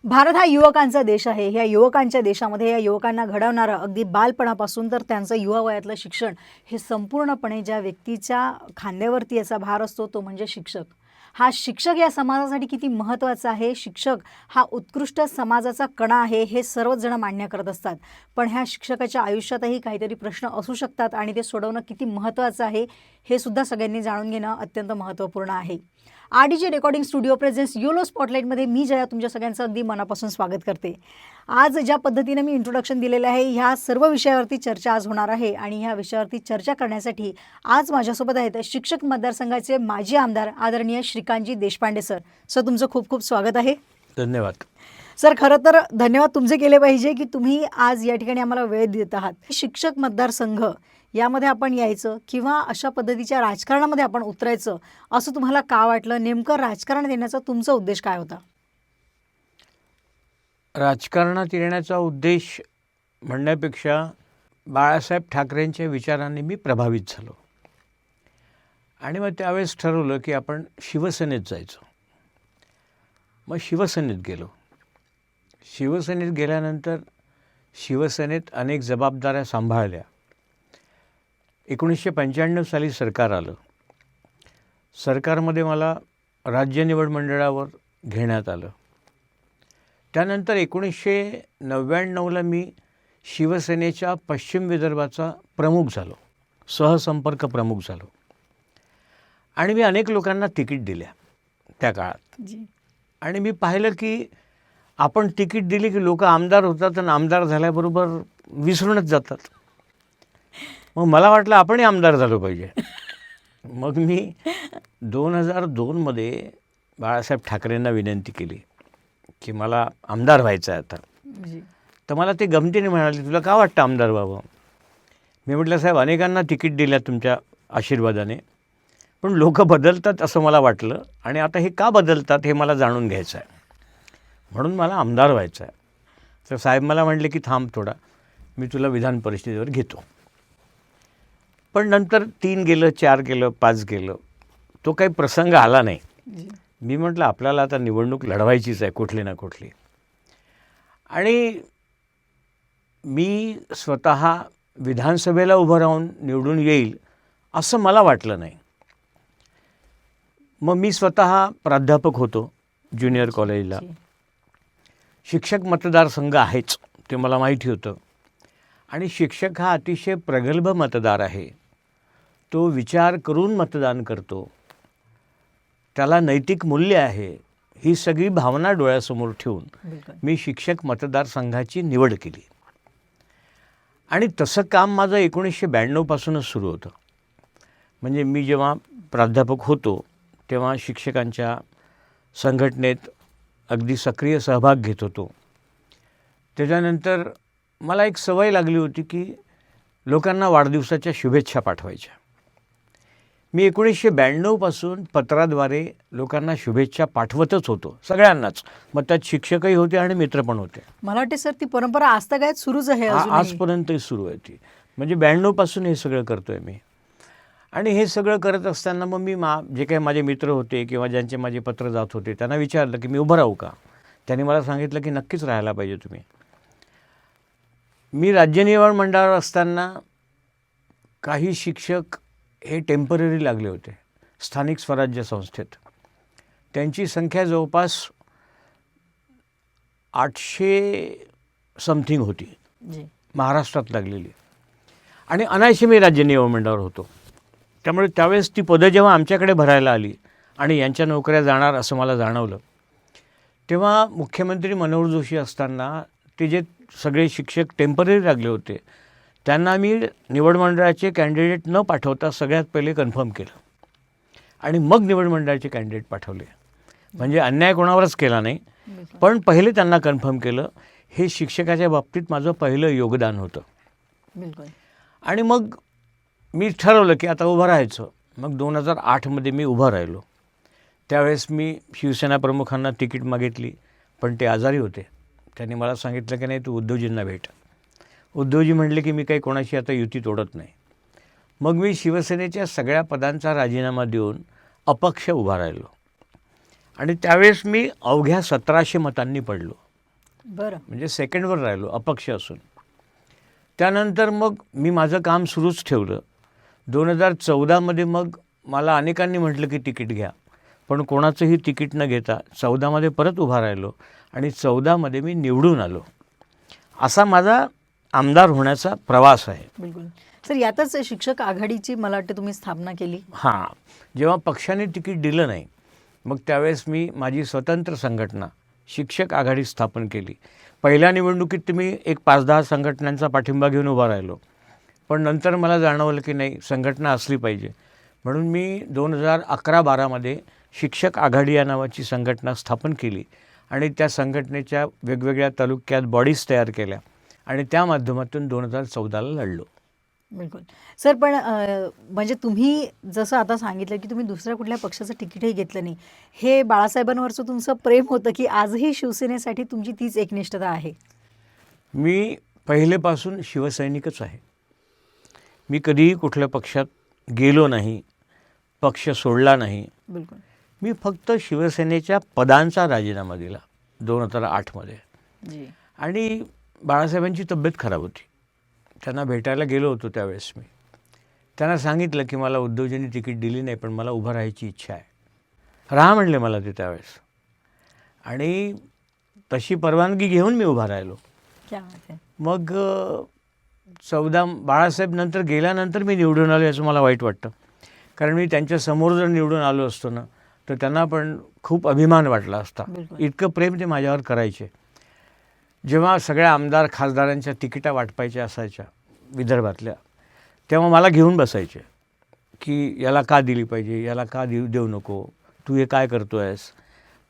भारत हा युवकांचा देश आहे. ह्या युवकांच्या देशामध्ये या युवकांना घडवणारं अगदी बालपणापासून तर त्यांचं युवा वयातलं शिक्षण हे संपूर्णपणे ज्या व्यक्तीच्या खांद्यावरती याचा भार असतो तो म्हणजे शिक्षक. हा शिक्षक या समाजासाठी किती महत्त्वाचा आहे, शिक्षक हा उत्कृष्ट समाजाचा कणा आहे हे सर्वच जण मान्य करत असतात. पण ह्या शिक्षकाच्या आयुष्यातही काहीतरी प्रश्न असू शकतात आणि ते सोडवणं किती महत्त्वाचं आहे हे सुद्धा सगळ्यांनी जाणून घेणं अत्यंत महत्त्वपूर्ण आहे. RDJ recording studio presents YOLO स्पॉटलाईटमध्ये मी जया तुमच्या सगळ्यांचं अगदी मनापासून स्वागत करते. आज ज्या पद्धतीने मी इंट्रोडक्शन दिलेलं आहे ह्या सर्व विषयावरती चर्चा आज होणार आहे आणि ह्या विषयावरती चर्चा करण्यासाठी आज माझ्यासोबत आहेत शिक्षक मतदारसंघाचे माजी आमदार आदरणीय श्रीकांतजी देशपांडे सर. सर तुमचं खूप खूप स्वागत आहे. धन्यवाद. सर खरं तर धन्यवाद तुमचे केले पाहिजे की तुम्ही आज या ठिकाणी आम्हाला वेळ देत आहात. शिक्षक मतदारसंघ यामध्ये आपण यायचं किंवा अशा पद्धतीच्या राजकारणामध्ये आपण उतरायचं असं तुम्हाला का वाटलं? नेमकं राजकारण देण्याचा तुमचा उद्देश काय होता? राजकारणात येण्याचा उद्देश म्हणण्यापेक्षा बाळासाहेब ठाकरेंच्या विचारांनी मी प्रभावित झालो आणि मग त्यावेळेस ठरवलं की आपण शिवसेनेत जायचं. मग शिवसेनेत गेलो. शिवसेनेत गेल्यानंतर शिवसेनेत अनेक जबाबदाऱ्या सांभाळल्या. 1995 साली सरकार आलं. सरकारमध्ये मला राज्य निवड मंडळावर घेण्यात आलं. त्यानंतर 1999ला मी शिवसेनेच्या पश्चिम विदर्भाचा प्रमुख झालो, सहसंपर्क प्रमुख झालो आणि मी अनेक लोकांना तिकीट दिल्या त्या काळात. आणि मी पाहिलं की आपण तिकीट दिली की लोक आमदार होतात आणि आमदार झाल्याबरोबर विसरूनच जातात. मग मला वाटलं आपणही आमदार झालो पाहिजे. मग मी 2002मध्ये बाळासाहेब ठाकरेंना विनंती केली की मला आमदार व्हायचं आहे आता. तर मला ते गमतीने म्हणाले तुला का वाटतं आमदार व्हावं? मी म्हटलं साहेब अनेकांना तिकीट दिल्या तुमच्या आशीर्वादाने, पण लोक बदलतात असं मला वाटलं आणि आता हे का बदलतात हे मला जाणून घ्यायचं आहे, म्हणून मला आमदार व्हायचं आहे. तर साहेब मला म्हटले की थांब थोडा, मी तुला विधान परिषदेवर घेतो. पण नंतर 3 गेलं, 4 गेलं, 5 गेलं, तो काही प्रसंग आला नाही. मी म्हटलं आपल्याला आता निवडणूक लढवायचीच आहे कुठली ना कुठली. आणि मी स्वतः विधानसभेला उभं राहून निवडून येईल असं मला वाटलं नाही. मग मी स्वतः प्राध्यापक होतो ज्युनियर कॉलेजला. शिक्षक मतदारसंघ आहेच ते मला माहिती होतं. आणि शिक्षक हा अतिशय प्रगल्भ मतदार आहे. तो विचार करून मतदान करतो, त्याला नैतिक मूल्य आहे, ही सगळी भावना डोळ्यासमोर ठेवून मी शिक्षक मतदारसंघाची निवड केली. आणि तसं काम माझं 1992पासूनच सुरू होतं. म्हणजे मी जेव्हा प्राध्यापक होतो तेव्हा शिक्षकांच्या संघटनेत अगदी सक्रिय सहभाग घेत होतो. त्याच्यानंतर मला एक सवय लागली होती की लोकांना वाढदिवसाच्या शुभेच्छा पाठवायच्या. मी 1992पासून पत्राद्वारे लोकांना शुभेच्छा पाठवतच होतो, सगळ्यांनाच. मग त्यात शिक्षकही होते आणि मित्र पण होते. मला वाटते सर ती परंपरा आजतागायत सुरूच आहे, आजपर्यंतही सुरू आहे ती. म्हणजे 92पासून हे सगळं करतो आहे मी. आणि हे सगळं करत असताना मग मी जे काही माझे मित्र होते किंवा ज्यांचे माझे पत्र जात होते त्यांना विचारलं की मी उभं राहू का? त्यांनी मला सांगितलं की नक्कीच राहायला पाहिजे तुम्ही. मी राज्य निवड मंडळावर असताना काही शिक्षक हे टेम्पररी लागले होते स्थानिक स्वराज्य संस्थेत. त्यांची संख्या जवळपास 800 समथिंग होती महाराष्ट्रात लागलेली. आणि अनायसे मी राज्य निवड मंडळावर होतो. त्यामुळे त्यावेळेस ती पदं जेव्हा आमच्याकडे भरायला आली आणि यांच्या नोकऱ्या जाणार असं मला जाणवलं, तेव्हा मुख्यमंत्री मनोहर जोशी असताना ते जे सगळे शिक्षक टेम्पररी लागले होते त्यांना मी निवड मंडळाचे कॅन्डिडेट न पाठवता सगळ्यात पहिले कन्फर्म केलं आणि मग निवड मंडळाचे कॅन्डिडेट पाठवले. म्हणजे अन्याय कोणावरच केला नाही, पण पहिले त्यांना कन्फर्म केलं. हे शिक्षकाच्या बाबतीत माझं पहिलं योगदान होतं. आणि मग मी ठरवलं की आता उभं राहायचं. मग 2008मध्ये मी उभं राहिलो. त्यावेळेस मी शिवसेना प्रमुखांना तिकीट मागितली, पण ते आजारी होते. त्यांनी मला सांगितलं की नाही तू उद्धवजींना भेट. उद्धवजी म्हणले की मी काही कोणाशी आता युती तोडत नाही. मग मी शिवसेनेच्या सगळ्या पदांचा राजीनामा देऊन अपक्ष उभा राहिलो आणि त्यावेळेस मी अवघ्या 1700 मतांनी पडलो. बरं. म्हणजे सेकंडवर राहिलो अपक्ष असून. त्यानंतर मग मी माझं काम सुरूच ठेवलं. 2014मध्ये मग मला अनेकांनी म्हटलं की तिकीट घ्या, पण कोणाचंही तिकीट न घेता 14मध्ये परत उभा राहिलो आणि 14मध्ये मी निवडून आलो. असा माझा आमदार होण्याचा प्रवास आहे. बिलकुल. सर, यातच शिक्षक आघाडीची मला वाटतं तुम्ही स्थापना केली. हां, जेव्हा पक्षाने तिकीट दिलं नाही, मग त्यावेळेस मी माझी स्वतंत्र संघटना शिक्षक आघाडी स्थापन केली. पहिल्या निवडणुकीत मी एक 5-10 संघटनांचा पाठिंबा घेऊन उभा राहिलो, पण नंतर मला जाणवलं की नाही, संघटना असली पाहिजे. म्हणून मी 2011-12मध्ये शिक्षक आघाडी या नावाची संघटना स्थापन केली आणि त्या संघटनेच्या वेगवेगळ्या तालुक्यात बॉडीज तयार केल्या आणि त्या माध्यमातून 2014ला लढलो. बिलकुल. सर, पण म्हणजे तुम्ही जसं आता सांगितलं की तुम्ही दुसऱ्या कुठल्या पक्षाचं तिकीटही घेतलं नाही, हे बाळासाहेबांवरचं तुमचं प्रेम होतं की आजही शिवसेनेसाठी तुमची तीच एकनिष्ठता आहे? मी पहिलेपासून शिवसैनिकच आहे. मी कधीही कुठल्या पक्षात गेलो नाही, पक्ष सोडला नाही. बिलकुल. मी फक्त शिवसेनेच्या पदांचा राजीनामा दिला 2008मध्ये. जी. आणि बाळासाहेबांची तब्येत खराब होती. त्यांना भेटायला गेलो होतो त्यावेळेस मी. त्यांना सांगितलं की मला उद्धवजींनी तिकीट दिली नाही, पण मला उभं राहायची इच्छा आहे. राहा म्हणले मला ते त्यावेळेस, आणि तशी परवानगी घेऊन मी उभा राहिलो. क्या बात आहे. मग 14 बाळासाहेब नंतर गेल्यानंतर मी निवडून आलो याचं मला वाईट वाटतं, कारण मी त्यांच्यासमोर जर निवडून आलो असतो ना, तर त्यांना पण खूप अभिमान वाटला असता. बिलकुल. इतकं प्रेम ते माझ्यावर करायचे. जेव्हा सगळ्या आमदार खासदारांच्या तिकिटा वाटपायच्या असायच्या विदर्भातल्या, तेव्हा मला घेऊन बसायचे की याला का दिली पाहिजे, याला का देऊ नको, तू हे काय करतो आहेस.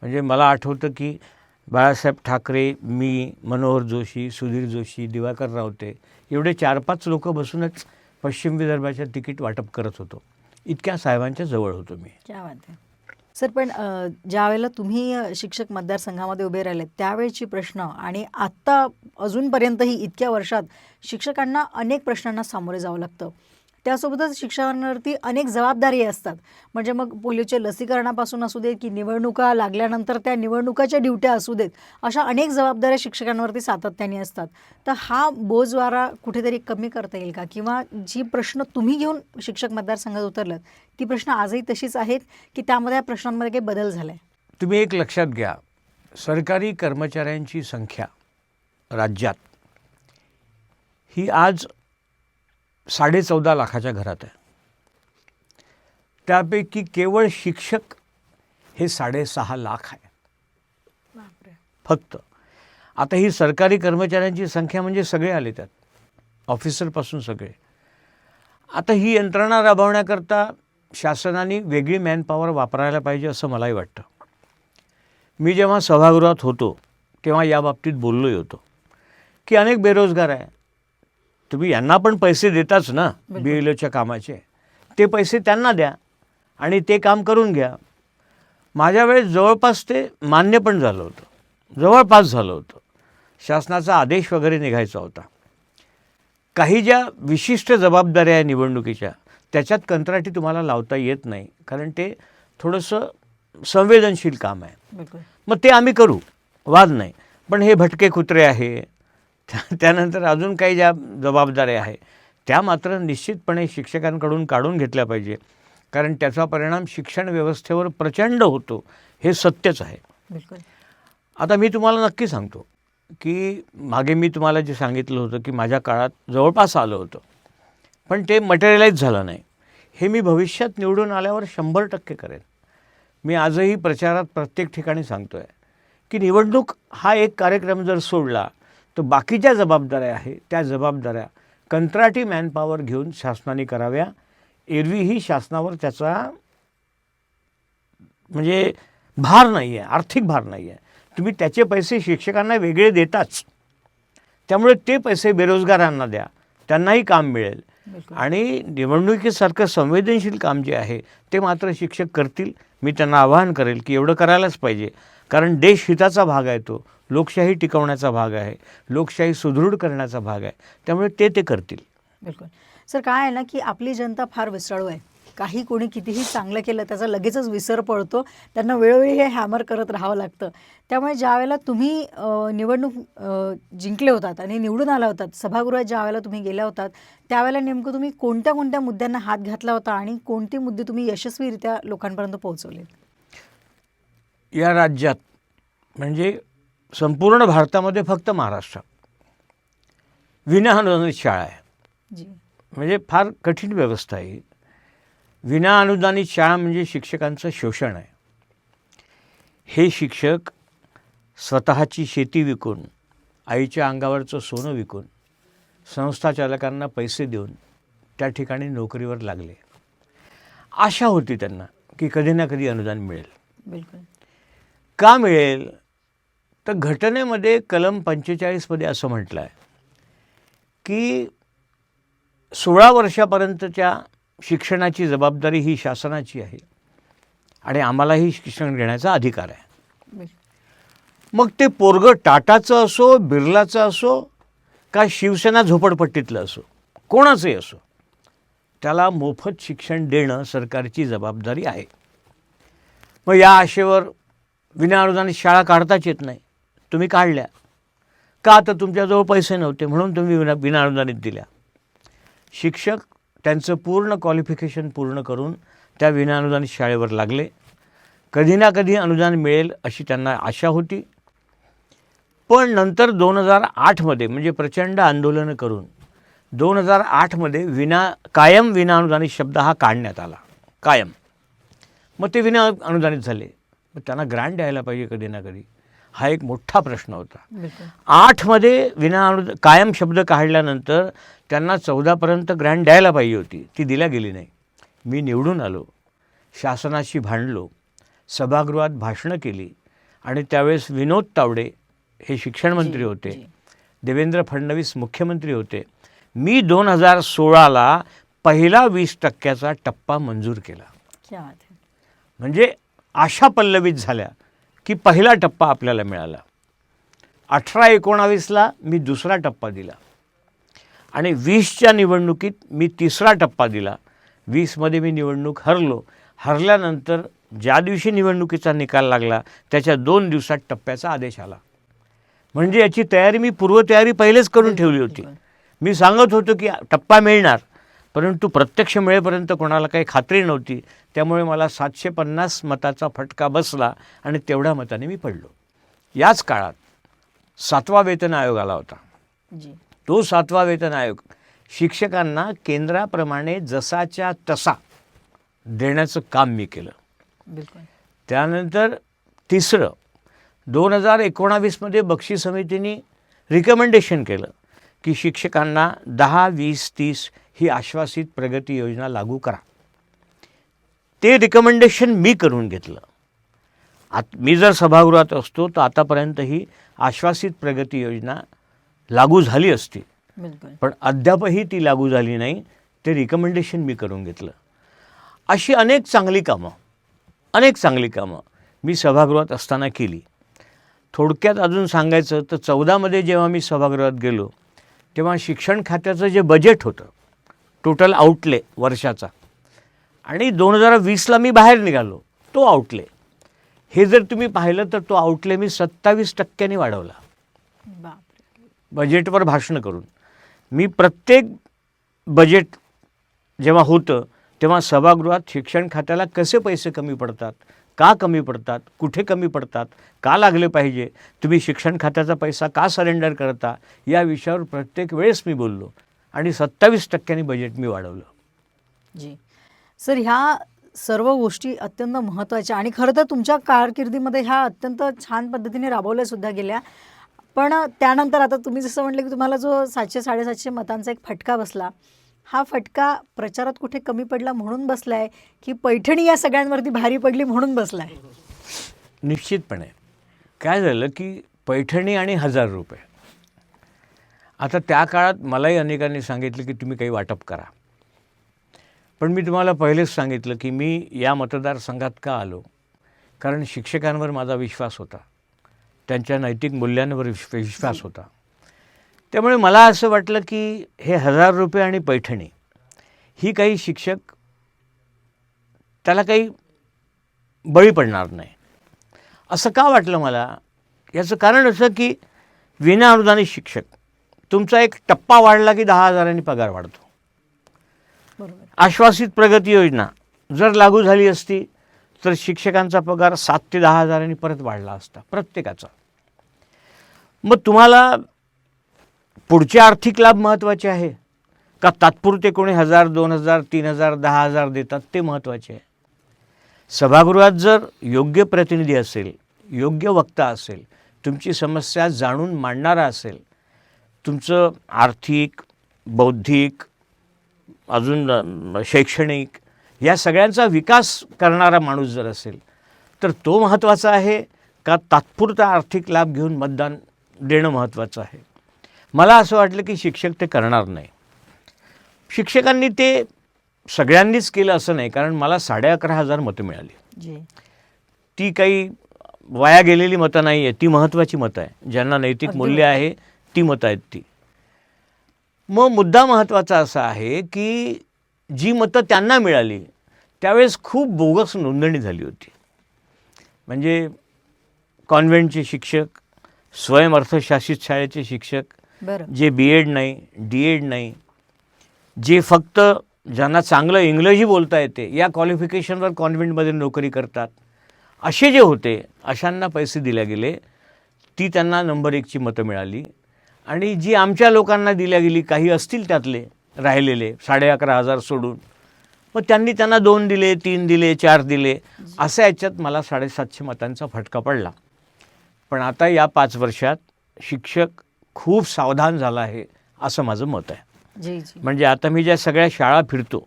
म्हणजे मला आठवतं की बाळासाहेब ठाकरे, मी, मनोहर जोशी, सुधीर जोशी, दिवाकर रावते एवढे 4-5 लोक बसूनच पश्चिम विदर्भाच्या तिकीट वाटप करत होतो. इतक्या साहेबांच्या जवळ होतो मी. क्या बात आहे. सर, पण ज्यावेळेला तुम्ही शिक्षक मतदारसंघामध्ये उभे राहिले त्यावेळची प्रश्न आणि आत्ता अजूनपर्यंतही इतक्या वर्षात शिक्षकांना अनेक प्रश्नांना सामोरे जावं लागतं. त्यासोबतच शिक्षकांवरती अनेक जबाबदारी असतात. म्हणजे मग पोलिओच्या लसीकरणापासून असू देत की निवडणुका लागल्यानंतर त्या निवडणुकाच्या ड्युट्या असू देत, अशा अनेक जबाबदाऱ्या शिक्षकांवरती सातत्याने असतात. तर हा बोजवारा कुठेतरी कमी करता येईल का? किंवा जी प्रश्न तुम्ही घेऊन शिक्षक मतदारसंघात उतरलात ती प्रश्न आजही तशीच आहेत की त्यामध्ये या प्रश्नांमध्ये काही बदल झाला आहे? तुम्ही एक लक्षात घ्या, सरकारी कर्मचाऱ्यांची संख्या राज्यात ही आज 14.5 लाखाच्या घरात आहे. त्यापैकी केवळ शिक्षक हे 6.5 लाख आहे फक्त. आता ही सरकारी कर्मचाऱ्यांची संख्या म्हणजे सगळे आले त्यात, ऑफिसरपासून सगळे. आता ही यंत्रणा राबवण्याकरता शासनाने वेगळी मॅनपॉवर वापरायला पाहिजे असं मलाही वाटतं. मी जेव्हा सभागृहात होतो तेव्हा याबाबतीत बोललोही होतो की अनेक बेरोजगार आहे, तुम्ही यांना पण पैसे देताच ना BLOच्या कामाचे, ते पैसे त्यांना द्या आणि ते काम करून घ्या. माझ्या वेळेस जवळपास ते मान्य पण झालं होतं, जवळपास झालं होतं. शासनाचा आदेश वगैरे निघायचा होता. काही ज्या विशिष्ट जबाबदाऱ्या आहे निवडणुकीच्या, त्याच्यात कंत्राटी तुम्हाला लावता येत नाही, कारण ते थोडंसं संवेदनशील काम आहे. बिलकुल. मग ते आम्ही करू, वाद नाही. पण हे भटके कुत्रे आहे, त्यानंतर अजून काही ज्या जबाबदाऱ्या आहे त्या मात्र निश्चितपणे शिक्षकांकडून काढून घेतल्या पाहिजे, कारण त्याचा परिणाम शिक्षण व्यवस्थेवर प्रचंड होतो, हे सत्यच आहे. बिलकुल. आता मी तुम्हाला नक्की सांगतो की मागे मी तुम्हाला जे सांगितलं होतं की माझ्या काळात जवळपास आलं होतं, पण ते मटेरियलाइज झालं नाही. हे मी भविष्यात निवडून आल्यावर 100% करेन. मी आजही प्रचारात प्रत्येक ठिकाणी सांगतो आहे की निवडणूक हा एक कार्यक्रम जर सोडला तर बाकीच्या जबाबदाऱ्या आहे त्या जबाबदाऱ्या कंत्राटी मॅनपॉवर घेऊन शासनाने कराव्या. एरवीही शासनावर त्याचा म्हणजे भार नाही आहे, आर्थिक भार नाही आहे. तुम्ही त्याचे पैसे शिक्षकांना वेगळे देताच, त्यामुळे ते पैसे बेरोजगारांना द्या, त्यांनाही काम मिळेल. आणि निवडणुकीसारखं संवेदनशील काम जे आहे ते मात्र शिक्षक करतील. मी त्यांना आवाहन करेल की एवढं करायलाच पाहिजे, कारण देश हिताचा भाग आहे, तो लोकशाही टिकवण्याचा भाग आहे, लोकशाही सुदृढ करण्याचा भाग आहे, त्यामुळे ते करतील. बिलकुल. सर, काय आहे ना की आपली जनता फार विसराळू आहे. काही कोणी कितीही चांगलं केलं त्याचा लगेचच विसर पडतो. त्यांना वेळोवेळी हे हॅमर करत राहावं लागतं. त्यामुळे ज्यावेळेला तुम्ही निवडणूक जिंकले होतात आणि निवडून आला होतात, सभागृहात ज्यावेळेला तुम्ही गेल्या होतात, त्यावेळेला नेमकं तुम्ही कोणत्या कोणत्या मुद्द्यांना हात घातला होता आणि कोणते मुद्दे तुम्ही यशस्वीरित्या लोकांपर्यंत पोहोचवले? या राज्यात म्हणजे संपूर्ण भारतामध्ये फक्त महाराष्ट्रात विनाअनुदानित शाळा आहे. जी. म्हणजे फार कठीण व्यवस्था आहे. विनाअनुदानित शाळा म्हणजे शिक्षकांचं शोषण आहे. हे शिक्षक स्वतःची शेती विकून, आईच्या अंगावरचं सोनं विकून, संस्था चालकांना पैसे देऊन त्या ठिकाणी नोकरीवर लागले. आशा होती त्यांना की कधी ना कधी अनुदान मिळेल. बिलकुल. का मिळेल? तर घटनेमध्ये कलम 45 मध्ये असं म्हटलं आहे की 16 वर्षापर्यंतच्या शिक्षणाची जबाबदारी ही शासनाची आहे आणि आम्हालाही शिक्षण घेण्याचा अधिकार आहे. बिलकुल. मग ते पोरगं टाटाचं असो, बिर्लाचं असो का शिवसेना झोपडपट्टीतलं असो, कोणाचंही असो, त्याला मोफत शिक्षण देणं सरकारची जबाबदारी आहे. मग या आशेवर विनाअनुदानित शाळा काढताच येत नाही. तुम्ही काढल्या का? तर तुमच्याजवळ पैसे नव्हते म्हणून तुम्ही विनाअनुदानित दिल्या. शिक्षक त्यांचं पूर्ण क्वालिफिकेशन पूर्ण करून त्या विनाअनुदानित शाळेवर लागले. कधी ना कधी अनुदान मिळेल अशी त्यांना आशा होती. पण नंतर 2008 मध्ये म्हणजे प्रचंड आंदोलनं करून 2008 मध्ये कायम विनाअनुदानित शब्द हा काढण्यात आला. कायम. मग ते विनाअनुदानित झाले. मग त्यांना ग्रँट द्यायला पाहिजे कधी ना कधी, हा एक मोठा प्रश्न होता. 8 मध्ये कायम शब्द काढल्यानंतर त्यांना 14 पर्यंत ग्रँट द्यायला पाहिजे होती. ती दिल्या गेली नाही. मी निवडून आलो, शासनाशी भांडलो, सभागृहात भाषणं केली आणि त्यावेळेस विनोद तावडे हे शिक्षण मंत्री होते, देवेंद्र फडणवीस मुख्यमंत्री होते. मी 2016ला पहिला 20% टप्पा मंजूर केला. क्या बात है. म्हणजे आशा पल्लवित झाल्या की पहिला टप्पा आपल्याला मिळाला. 18-19ला मी दुसरा टप्पा दिला आणि 20च्या निवडणुकीत मी तिसरा टप्पा दिला. 20मध्ये मी निवडणूक हरलो. हरल्यानंतर ज्या दिवशी निवडणुकीचा निकाल लागला त्याच्या 2 दिवसात टप्प्याचा आदेश आला. म्हणजे याची तयारी मी पूर्वतयारी पहिलेच करून ठेवली होती. मी सांगत होतो की टप्पा मिळणार, परंतु प्रत्यक्ष मिळेपर्यंत कोणाला काही खात्री नव्हती. त्यामुळे मला 750 मताचा फटका बसला आणि तेवढ्या मताने मी पडलो. याच काळात 7वा वेतन आयोग आला होता. तो 7वा वेतन आयोग शिक्षकांना केंद्राप्रमाणे जसाच्या तसा देण्याचं काम मी केलं. बिलकुल. त्यानंतर तिसरं 2019 मध्ये बक्षी समितीने रिकमेंडेशन केलं की शिक्षकांना 10, 20, 30 ही आश्वासित प्रगती योजना लागू करा. ते रिकमेंडेशन मी करून घेतलं. मी जर सभागृहात असतो तर आतापर्यंत ही आश्वासित प्रगती योजना लागू झाली असती. पण अद्यापही ती लागू झाली नाही. ते रिकमेंडेशन मी करून घेतलं. अशी अनेक चांगली कामं मी सभागृहात असताना केली. थोडक्यात अजून सांगायचं तर 14 मध्ये जेव्हा मी सभागृहात गेलो तेव्हा शिक्षण खात्याचं जे बजेट होतं टोटल आउटले वर्षाचा, आणि 2020ला मी बाहेर निघालो तो आउटले, हे जर तुम्ही पाहिलं तर तो आउटले मी 27% वाढवला. बजेटवर भाषणं करून. मी प्रत्येक बजेट जेव्हा होतं तेव्हा सभागृहात शिक्षण खात्याला कसे पैसे कमी पडतात, का कमी पडतात, कुठे कमी पडतात, का लागले पाहिजे, तुम्ही शिक्षण खात्याचा पैसा का सरेंडर करता, या विषयावर प्रत्येक वेळेस मी बोललो आणि 27% बजेट मी वाढवलं. जी सर, ह्या सर्व गोष्टी अत्यंत महत्त्वाच्या आणि खरं तर तुमच्या कारकिर्दीमध्ये ह्या अत्यंत छान पद्धतीने राबवल्या सुद्धा गेल्या. पण त्यानंतर आता तुम्ही जसं म्हटलं की तुम्हाला जो 700-750 मतांचा एक फटका बसला, हा फटका प्रचारात कुठे कमी पडला म्हणून बसलाय की पैठणी या सगळ्यांवरती भारी पडली म्हणून बसलाय? निश्चितपणे काय झालं की पैठणी आणि 1000 रुपये. आता त्या काळात मलाही अनेकांनी सांगितलं की तुम्ही काही वाटप करा. पण मी तुम्हाला पहिलेच सांगितलं की मी या मतदारसंघात का आलो, कारण शिक्षकांवर माझा विश्वास होता, त्यांच्या नैतिक मूल्यांवर विश्वास होता. त्यामुळे मला असं वाटलं की हे 1000 रुपये आणि पैठणी ही काही शिक्षक त्याला काही बळी पडणार नाही. असं का वाटलं मला? याचं कारण असं की विनाअनुदानित शिक्षक, तुमचा एक टप्पा वाढला की 10,000 पगार वाढतो. बरोबर. आश्वासित प्रगती योजना जर लागू झाली असती तर शिक्षकांचा पगार 7 ते 10,000 परत वाढला असता प्रत्येकाचा. मग तुम्हाला पुढचे आर्थिक लाभ महत्त्वाचे आहे का तात्पुरते कोणी 1,000, 2,000, 3,000, 10,000 देतात ते महत्त्वाचे आहे? सभागृहात जर योग्य प्रतिनिधी असेल, योग्य वक्ता असेल, तुमची समस्या जाणून मांडणारा असेल, तुमचं आर्थिक, बौद्धिक, अजून शैक्षणिक या सगळ्यांचा विकास करणारा माणूस जर असेल तर तो महत्त्वाचा आहे का तात्पुरता आर्थिक लाभ घेऊन मतदान देणं महत्त्वाचं आहे? मला असं वाटलं की शिक्षक ते करणार नाही. शिक्षकांनी ते सगळ्यांनीच केलं असं नाही, कारण मला 11,500 मतं मिळाली. ती काही वाया गेलेली मतं नाही आहे, ती महत्त्वाची मतं आहे. ज्यांना नैतिक मूल्य आहे ती मतं आहेत ती. मग मुद्दा महत्त्वाचा असा आहे की जी मतं त्यांना मिळाली त्यावेळेस खूप बोगस नोंदणी झाली होती. म्हणजे कॉन्व्हेंटचे शिक्षक, स्वयंअर्थशासित शाळेचे शिक्षक, जे BEd नाही, DEd नाही, जे फक्त ज्यांना चांगलं इंग्रजी बोलता येते या क्वालिफिकेशनवर कॉन्व्हेंटमध्ये नोकरी करतात, असे जे होते अशांना पैसे दिले गेले. ती त्यांना नंबर 1ची मतं मिळाली. आणि जी आमच्या लोकांना दिल्या गेली, काही असतील त्यातले राहिलेले 11,500 सोडून, मग त्यांना 2 दिले, 3 दिले, 4 दिले, अशा याच्यात मला 750 मतांचा फटका पडला. पण आता या 5 वर्षात शिक्षक खूप सावधान झाला आहे असं माझं मत आहे. म्हणजे आता मी ज्या सगळ्या शाळा फिरतो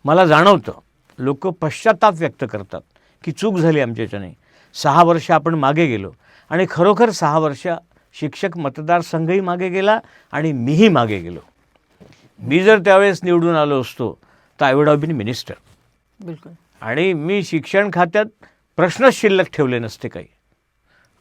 मला जाणवतं लोक पश्चाताप व्यक्त करतात की चूक झाली आमच्याच्याने, 6 वर्ष आपण मागे गेलो. आणि खरोखर 6 वर्ष शिक्षक मतदारसंघही मागे गेला आणि मीही मागे गेलो. मी जर त्यावेळेस निवडून आलो असतो तर I would have been minister. बिलकुल. आणि मी शिक्षण खात्यात प्रश्नच शिल्लक ठेवले नसते काही,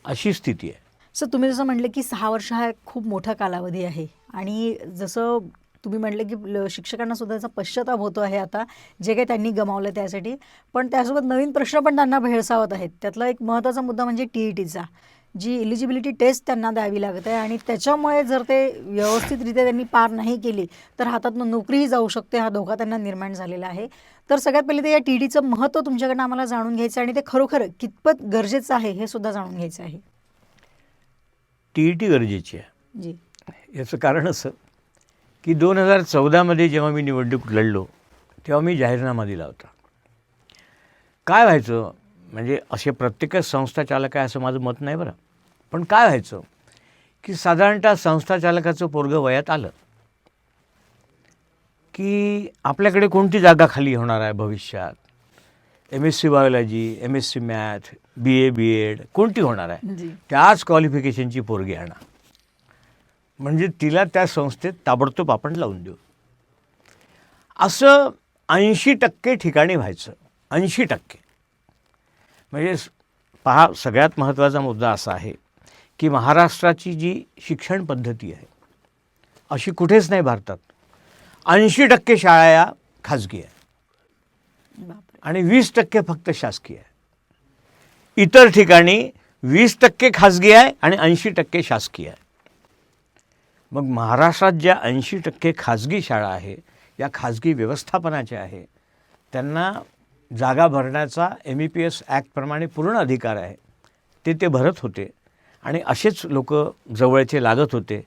अशी स्थिती आहे. सर, तुम्ही जसं म्हटलं की 6 वर्ष हा खूप मोठा कालावधी आहे आणि जसं तुम्ही म्हटलं की शिक्षकांना सुद्धा त्याचा पश्चाताप होतो आहे आता जे काही त्यांनी गमावलं त्यासाठी. पण त्यासोबत नवीन प्रश्न पण त्यांना भेडसावत आहेत. त्यातला एक महत्त्वाचा मुद्दा म्हणजे TETचा, जी एलिजिबिलिटी टेस्ट त्यांना द्यावी लागत आहे आणि त्याच्यामुळे जर ते व्यवस्थितरित्या त्यांनी पार नाही केली तर हातातून नोकरीही जाऊ शकते, हा धोका त्यांना निर्माण झालेला आहे. तर सगळ्यात पहिले तर या TETचं महत्त्व तुमच्याकडनं आम्हाला जाणून घ्यायचं आणि ते खरोखर कितपत गरजेचं आहे हे सुद्धा जाणून घ्यायचं आहे. TET गरजेची आहे. याचं कारण असं की 2014मध्ये जेव्हा मी निवडणूक लढलो तेव्हा मी जाहीरनामा दिला होता. काय व्हायचं म्हणजे असे प्रत्येकच संस्था चालक आहे असं माझं मत नाही बरं, पण काय व्हायचं की साधारणतः संस्था चालकाचं पोरगं वयात आलं की आपल्याकडे कोणती जागा खाली होणार आहे भविष्यात, MSc biology, MSc math, BA BEd कोणती होणार आहे, त्याच क्वालिफिकेशनची पोरगी आणा म्हणजे तिला त्या संस्थेत ताबडतोब आपण लावून देऊ. असं 80% ठिकाणी व्हायचं. 80%. म्हणजे पहा, सगळ्यात महत्त्वाचा मुद्दा असा आहे की महाराष्ट्राची जी शिक्षण पद्धती आहे अशी कुठेच नाही भारतात. 80% शाळा या खाजगी आहे आणि 20% फक्त शासकीय आहे. इतर ठिकाणी 20% खाजगी आहे आणि 80% शासकीय आहे. मग महाराष्ट्रात ज्या 80% खाजगी शाळा आहे, या खाजगी व्यवस्थापनाच्या आहे, त्यांना जागा भरण्याचा MEPS ॲक्टप्रमाणे पूर्ण अधिकार आहे. ते भरत होते आणि असेच लोक जवळचे लागत होते.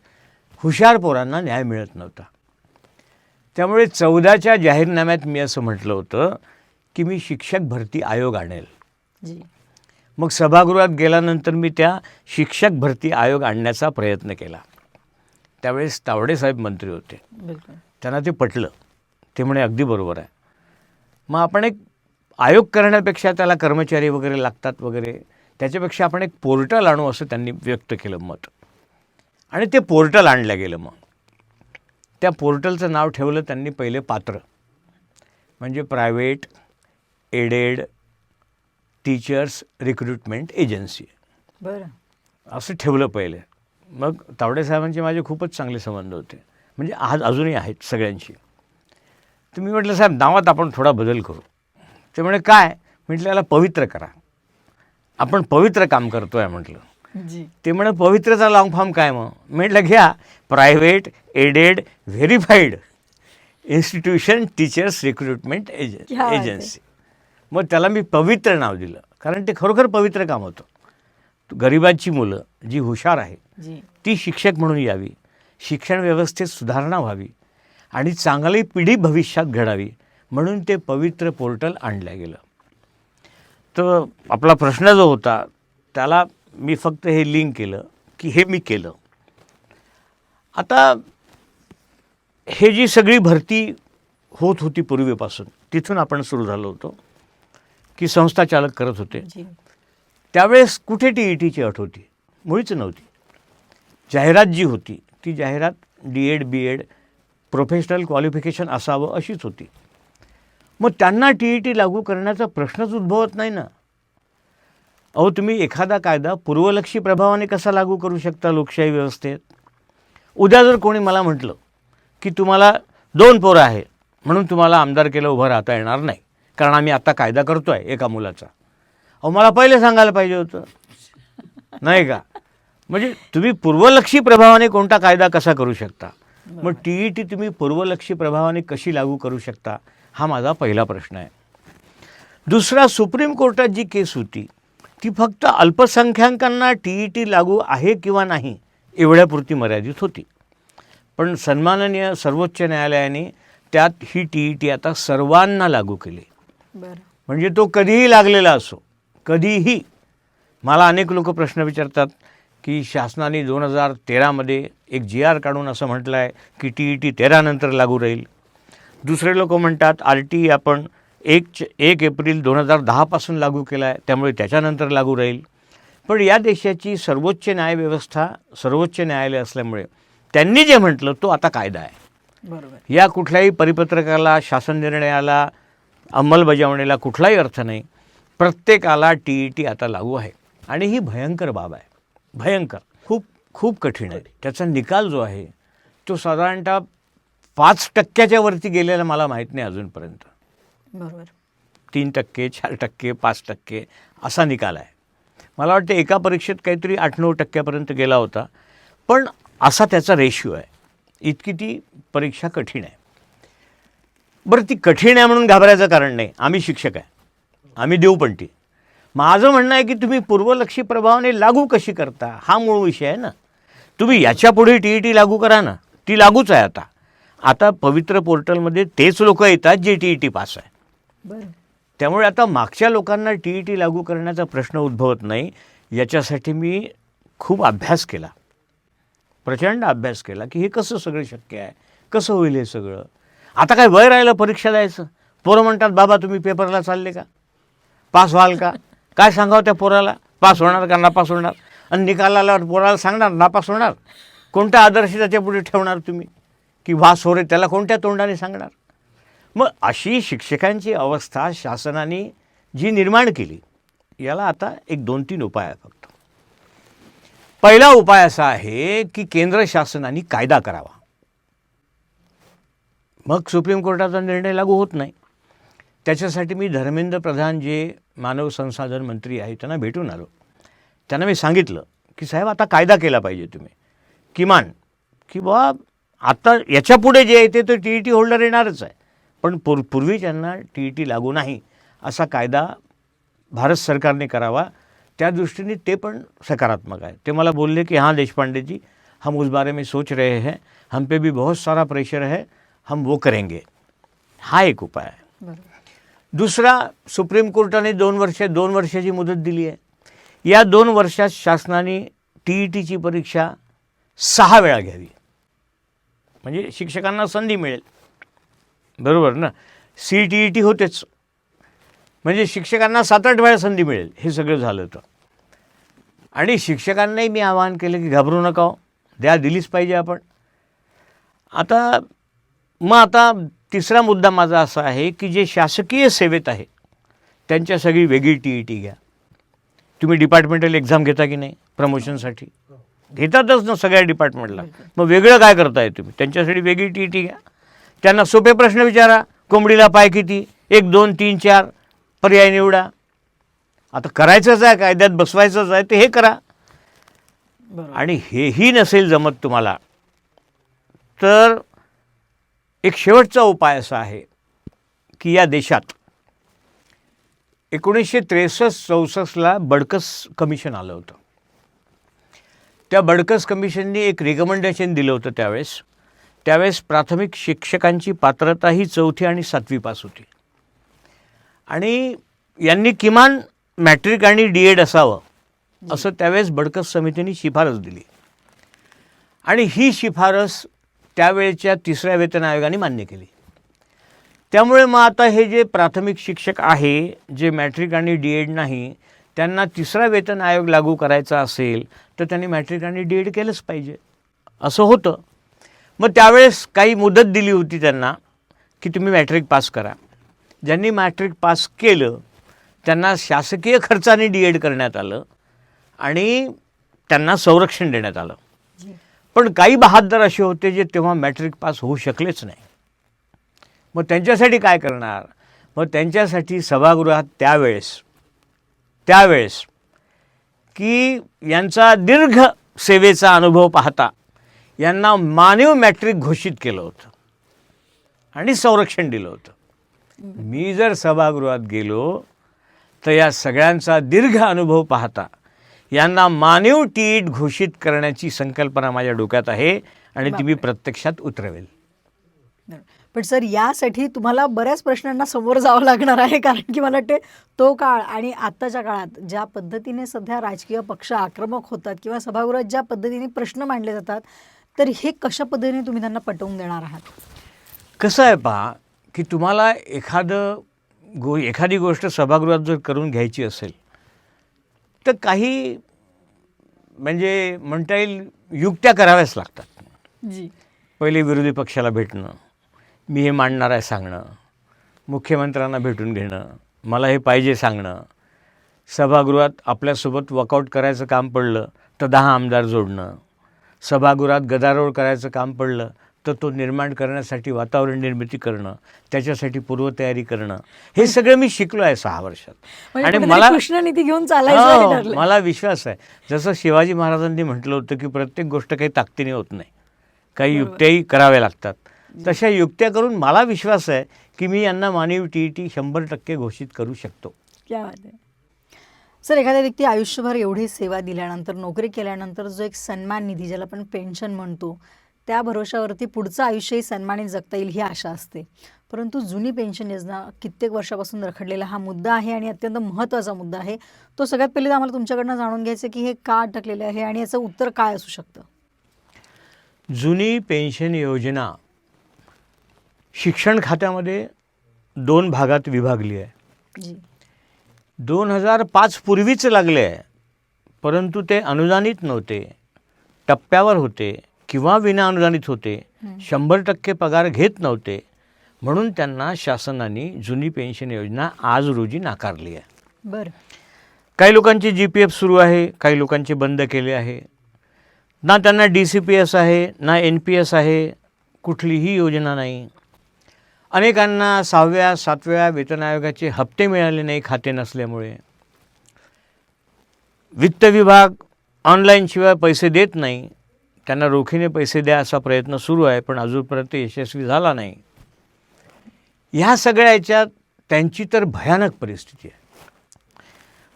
हुशार पोरांना न्याय मिळत नव्हता. त्यामुळे 14च्या जाहीरनाम्यात मी असं म्हटलं होतं की मी शिक्षक भरती आयोग आणेल. मग सभागृहात गेल्यानंतर मी त्या शिक्षक भरती आयोग आणण्याचा प्रयत्न केला. त्यावेळेस तावडे साहेब मंत्री होते. त्यांना ते पटलं. ते म्हणे अगदी बरोबर आहे. मग आपण एक आयोग करण्यापेक्षा त्याला कर्मचारी वगैरे लागतात वगैरे, त्याच्यापेक्षा आपण एक पोर्टल आणू असं त्यांनी व्यक्त केलं मत. आणि ते पोर्टल आणलं गेलं. मग त्या पोर्टलचं नाव ठेवलं त्यांनी पहिले पात्र, म्हणजे private aided teachers recruitment agency. बरं, असं ठेवलं पहिले. मग तावडे साहेबांचे माझे खूपच चांगले संबंध होते, म्हणजे आज अजूनही आहेत सगळ्यांशी. तर मी म्हटलं साहेब नावात आपण थोडा बदल करू. ते म्हणे काय? म्हटलं याला पवित्र करा, आपण पवित्र काम करतोय म्हटलं. ते म्हणे पवित्रचा लॉंग फॉर्म काय? मग म्हटलं घ्या, private aided verified institution teachers recruitment agency. मग त्याला मी पवित्र नाव दिलं, कारण ते खरोखर पवित्र काम होतं. गरिबांची मुलं जी हुशार आहे ती शिक्षक म्हणून यावी, शिक्षण व्यवस्थेत सुधारणा व्हावी आणि चांगली पिढी भविष्यात घडावी म्हणून ते पवित्र पोर्टल आणलं गेलं. तर आपला प्रश्न जो होता त्याला मी फक्त हे लिंक केलं की हे मी केलं. आता हे जी सगळी भरती होत होती पूर्वीपासून, तिथून आपण सुरू झालो होतो की संस्था चालक करत होते. त्यावेळेस कुठे TETची अट होती? मुळीच नव्हती. जाहिरात जी होती ती जाहिरात DED BEd प्रोफेशनल क्वालिफिकेशन असावं अशीच होती. मग त्यांना TET लागू करण्याचा प्रश्नच उद्भवत नाही ना. अहो, तुम्ही एखादा कायदा पूर्वलक्षी प्रभावाने कसा लागू करू शकता लोकशाही व्यवस्थेत? उद्या जर कोणी मला म्हटलं की तुम्हाला 2 पोरं आहे म्हणून तुम्हाला आमदारकीला उभं राहता येणार नाही, कारण आम्ही आता कायदा करतो आहे एका मुलाचा. अहो, मला पहिले सांगायला पाहिजे होतं, नाही का? म्हणजे तुम्ही पूर्वलक्षी प्रभावाने कोणता कायदा कसा करू शकता? मग TET तुम्ही पूर्वलक्षी प्रभावाने कशी लागू करू शकता, हा माझा पहिला प्रश्न आहे. दुसरा, सुप्रीम कोर्टात जी केस होती ती फक्त अल्पसंख्याकांना TET लागू आहे किंवा नाही एवढ्यापुरती मर्यादित होती. पण सन्माननीय सर्वोच्च न्यायालयाने त्यात ही TET आता सर्वांना लागू केली. म्हणजे तो कधीही लागलेला असो, कधीही. मला अनेक लोक प्रश्न विचारतात की शासनाने 2013मध्ये एक GR काढून असं म्हटलं आहे की TET 13 नंतर लागू राहील. दुसरे लोक म्हणतात RTE आपण 1 एप्रिल 2010पासून लागू केला आहे, त्यामुळे त्याच्यानंतर लागू राहील. पण या देशाची सर्वोच्च न्यायव्यवस्था सर्वोच्च न्यायालय असल्यामुळे त्यांनी जे म्हटलं तो आता कायदा आहे. बरोबर. या कुठल्याही परिपत्रकाला, शासन निर्णयाला, अंमलबजावणीला कुठलाही अर्थ नाही. प्रत्येकाला TET आता लागू आहे आणि ही भयंकर बाब आहे. भयंकर, खूप खूप कठीण आहे. त्याचा निकाल जो आहे तो साधारणतः 5% वरती गेलेला मला माहीत नाही अजूनपर्यंत. बरोबर. 3%, 4%, 5% असा निकाल आहे. मला वाटतं एका परीक्षेत काहीतरी 8-9% गेला होता. पण असा त्याचा रेशिओ आहे. इतकी ती परीक्षा कठीण आहे. बरं, ती कठीण आहे म्हणून घाबरायचं कारण नाही. आम्ही शिक्षक आहे, आम्ही देऊ पण ती. माझं म्हणणं आहे की तुम्ही पूर्वलक्षी प्रभावाने लागू कशी करता, हा मूळ विषय आहे ना. तुम्ही याच्यापुढे TET लागू करा ना, ती लागूच आहे आता. आता पवित्र पोर्टलमध्ये तेच लोक येतात जे TET पास आहे. बरं. त्यामुळे आता मागच्या लोकांना TET लागू करण्याचा प्रश्न उद्भवत नाही. याच्यासाठी मी खूप अभ्यास केला, प्रचंड अभ्यास केला की हे कसं सगळं शक्य आहे, कसं होईल हे सगळं. आता काय वय राहिलं परीक्षा द्यायचं? पोरं म्हणतात बाबा तुम्ही पेपरला चालले का, पास व्हाल का? काय सांगावं त्या पोराला, पास होणार का नापास होणार? आणि निकाल आल्यावर पोराला सांगणार नापास होणार? कोणत्या आदर्श त्याच्या पुढे ठेवणार तुम्ही की वास हो रे, त्याला कोणत्या तोंडाने सांगणार? मग अशी शिक्षकांची अवस्था शासनाने जी निर्माण केली, याला आता एक 2-3 उपाय आहे फक्त. पहिला उपाय असा आहे की केंद्र शासनाने कायदा करावा, मग सुप्रीम कोर्टाचा निर्णय लागू होत नाही. त्याच्यासाठी मी धर्मेंद्र प्रधान जे मानव संसाधन मंत्री आहेत त्यांना भेटून आलो. त्यांना मी सांगितलं की साहेब आता कायदा केला पाहिजे तुम्ही, किमान की बा आता याच्यापुढे जे येते ते TET होल्डर येणारच आहे, पण पूर्वी ज्यांना TET लागू नाही असा कायदा भारत सरकारने करावा. त्या दृष्टीने ते पण सकारात्मक आहे. ते मला बोलले की हाँ देशपांडे जी, हम उस बारे में सोच रहे हैं, हम पे भी बहुत सारा प्रेशर है, हम वो करेंगे. हा एक उपाय आहे. दुसरा, सुप्रीम कोर्टाने 2 वर्षाची मुदत दिली आहे. या 2 वर्षात शासनाने TETची परीक्षा 6 वेळा घ्यावी, म्हणजे शिक्षकांना संधी मिळेल. बरोबर ना? CTET होतेच, म्हणजे शिक्षकांना 7-8 वेळा संधी मिळेल. हे सगळं झालं तर. आणि शिक्षकांनाही मी आवाहन केलं की घाबरू नका हो, दिलीच पाहिजे आपण. आता तिसरा मुद्दा माझा असा आहे की जे शासकीय सेवेत आहे त्यांच्या सगळी वेगळी TET घ्या. तुम्ही डिपार्टमेंटल एक्झाम घेता की नाही प्रमोशनसाठी? घेतातच ना सगळ्या डिपार्टमेंटला. मग वेगळं काय करताय तुम्ही? त्यांच्यासाठी वेगळी TET घ्या. त्यांना सोपे प्रश्न विचारा. कोंबडीला पाय किती? 1, 2, 3, 4. पर्याय निवडा. आता करायचंच आहे, कायद्यात बसवायचंच आहे, ते हे करा. आणि हेही नसेल जमत तुम्हाला तर एक शेवटचा उपाय असा आहे की या देशात 1963-64ला बडकस कमिशन आलं होतं. त्या बडकस कमिशननी एक रिकमेंडेशन दिलं होतं. त्यावेळेस प्राथमिक शिक्षकांची पात्रता ही 4थी आणि 7वी पास होती आणि यांनी किमान मॅट्रिक आणि D.Ed असावं असं त्यावेळेस बडकस समितीने शिफारस दिली आणि ही शिफारस त्यावेळेच्या 3ऱ्या वेतन आयोगाने मान्य केली. त्यामुळे मग आता हे जे प्राथमिक शिक्षक आहे जे मॅट्रिक आणि D.Ed नाही त्यांना 3रा वेतन आयोग लागू करायचा असेल तर त्यांनी मॅट्रिक आणि D.Ed केलंच पाहिजे असं होतं. मग त्यावेळेस काही मुदत दिली होती त्यांना की तुम्ही मॅट्रिक पास करा. ज्यांनी मॅट्रिक पास केलं त्यांना शासकीय खर्चाने D.Ed करण्यात आलं आणि त्यांना संरक्षण देण्यात आलं. पण काही बहाद्दर असे होते जे तेव्हा मॅट्रिक पास होऊ शकलेच नाही. मग त्यांच्यासाठी काय करणार? मग त्यांच्यासाठी सभागृहात त्यावेळेस की यांचा दीर्घ सेवेचा अनुभव पाहता यांना मानव मॅट्रिक घोषित केलं होतं आणि संरक्षण दिलं होतं. मी जर सभागृहात गेलो तर या सगळ्यांचा दीर्घ अनुभव पाहता यांना मानव टीईट घोषित करण्याची संकल्पना माझ्या डोक्यात आहे आणि ती मी प्रत्यक्षात उतरवेल. पण सर यासाठी तुम्हाला बऱ्याच प्रश्नांना समोर जावं लागणार आहे, कारण की मला वाटते तो काळ आणि आत्ताच्या काळात ज्या पद्धतीने सध्या राजकीय पक्ष आक्रमक होतात किंवा सभागृहात ज्या पद्धतीने प्रश्न मांडले जातात तर हे कशा पद्धतीने तुम्ही त्यांना पटवून देणार आहात? कसं आहे पहा की तुम्हाला एखादी गोष्ट सभागृहात जर करून घ्यायची असेल तर काही म्हणजे म्हणता येईल युक्त्या कराव्याच लागतात. जी. पहिले विरोधी पक्षाला भेटणं, मी हे मांडणार आहे सांगणं, मुख्यमंत्र्यांना भेटून घेणं, मला हे पाहिजे सांगणं, सभागृहात आपल्यासोबत वॉकआउट करायचं काम पडलं तर 10 आमदार जोडणं, सभागृहात गदारोळ करायचं काम पडलं तर तो निर्माण करण्यासाठी वातावरण निर्मिती करणं, त्याच्यासाठी पूर्वतयारी करणं, हे सगळं मी शिकलो आहे 6 वर्षात. आणि मला कृष्णनीती घेऊन चालायचं मला विश्वास आहे. जसं शिवाजी महाराजांनी म्हटलं होतं की प्रत्येक गोष्ट काही ताकदीने होत नाही, काही युक्त्याही कराव्या लागतात. तशा युक्त्या करून मला विश्वास आहे की मी यांना मानवी TET 100% घोषित करू शकतो. क्या बात आहे. सर एखाद्या व्यक्ती आयुष्यभर एवढी सेवा दिल्यानंतर, नोकरी केल्यानंतर जो एक सन्मान निधी ज्याला आपण पेन्शन म्हणतो त्या भरोशावरती पुढचं आयुष्यही सन्मानित जगता येईल ही आशा असते. परंतु जुनी पेन्शन योजना कित्येक वर्षापासून रखडलेला हा मुद्दा आहे आणि अत्यंत महत्त्वाचा मुद्दा आहे. तो सगळ्यात पहिले तर आम्हाला तुमच्याकडनं जाणून घ्यायचं की हे का अटकलेलं आहे आणि याचं उत्तर काय असू शकतं? जुनी पेन्शन योजना शिक्षण खात्यामध्ये 2 भागात विभागली आहे. जी. 2005 पूर्वीच लागले आहे, परंतु ते अनुदानित नव्हते, टप्प्यावर होते किंवा विनाअनुदानित होते, 100% पगार घेत नव्हते, म्हणून त्यांना शासनाने जुनी पेन्शन योजना आज रोजी नाकारली आहे. बरं. काही लोकांची GPF सुरू आहे, काही लोकांचे बंद केले आहे. ना त्यांना DCPS आहे ना NPS आहे, कुठलीही योजना नाही. अनेकांना 6व्या 7व्या वेतन आयोगाचे हप्ते मिळाले नाही खाते नसल्यामुळे. वित्त विभाग ऑनलाईनशिवाय पैसे देत नाही, त्यांना रोखीने पैसे द्या असा प्रयत्न सुरू आहे पण अजूनपर्यंत यशस्वी झाला नाही. ह्या सगळ्या याच्यात त्यांची तर भयानक परिस्थिती आहे.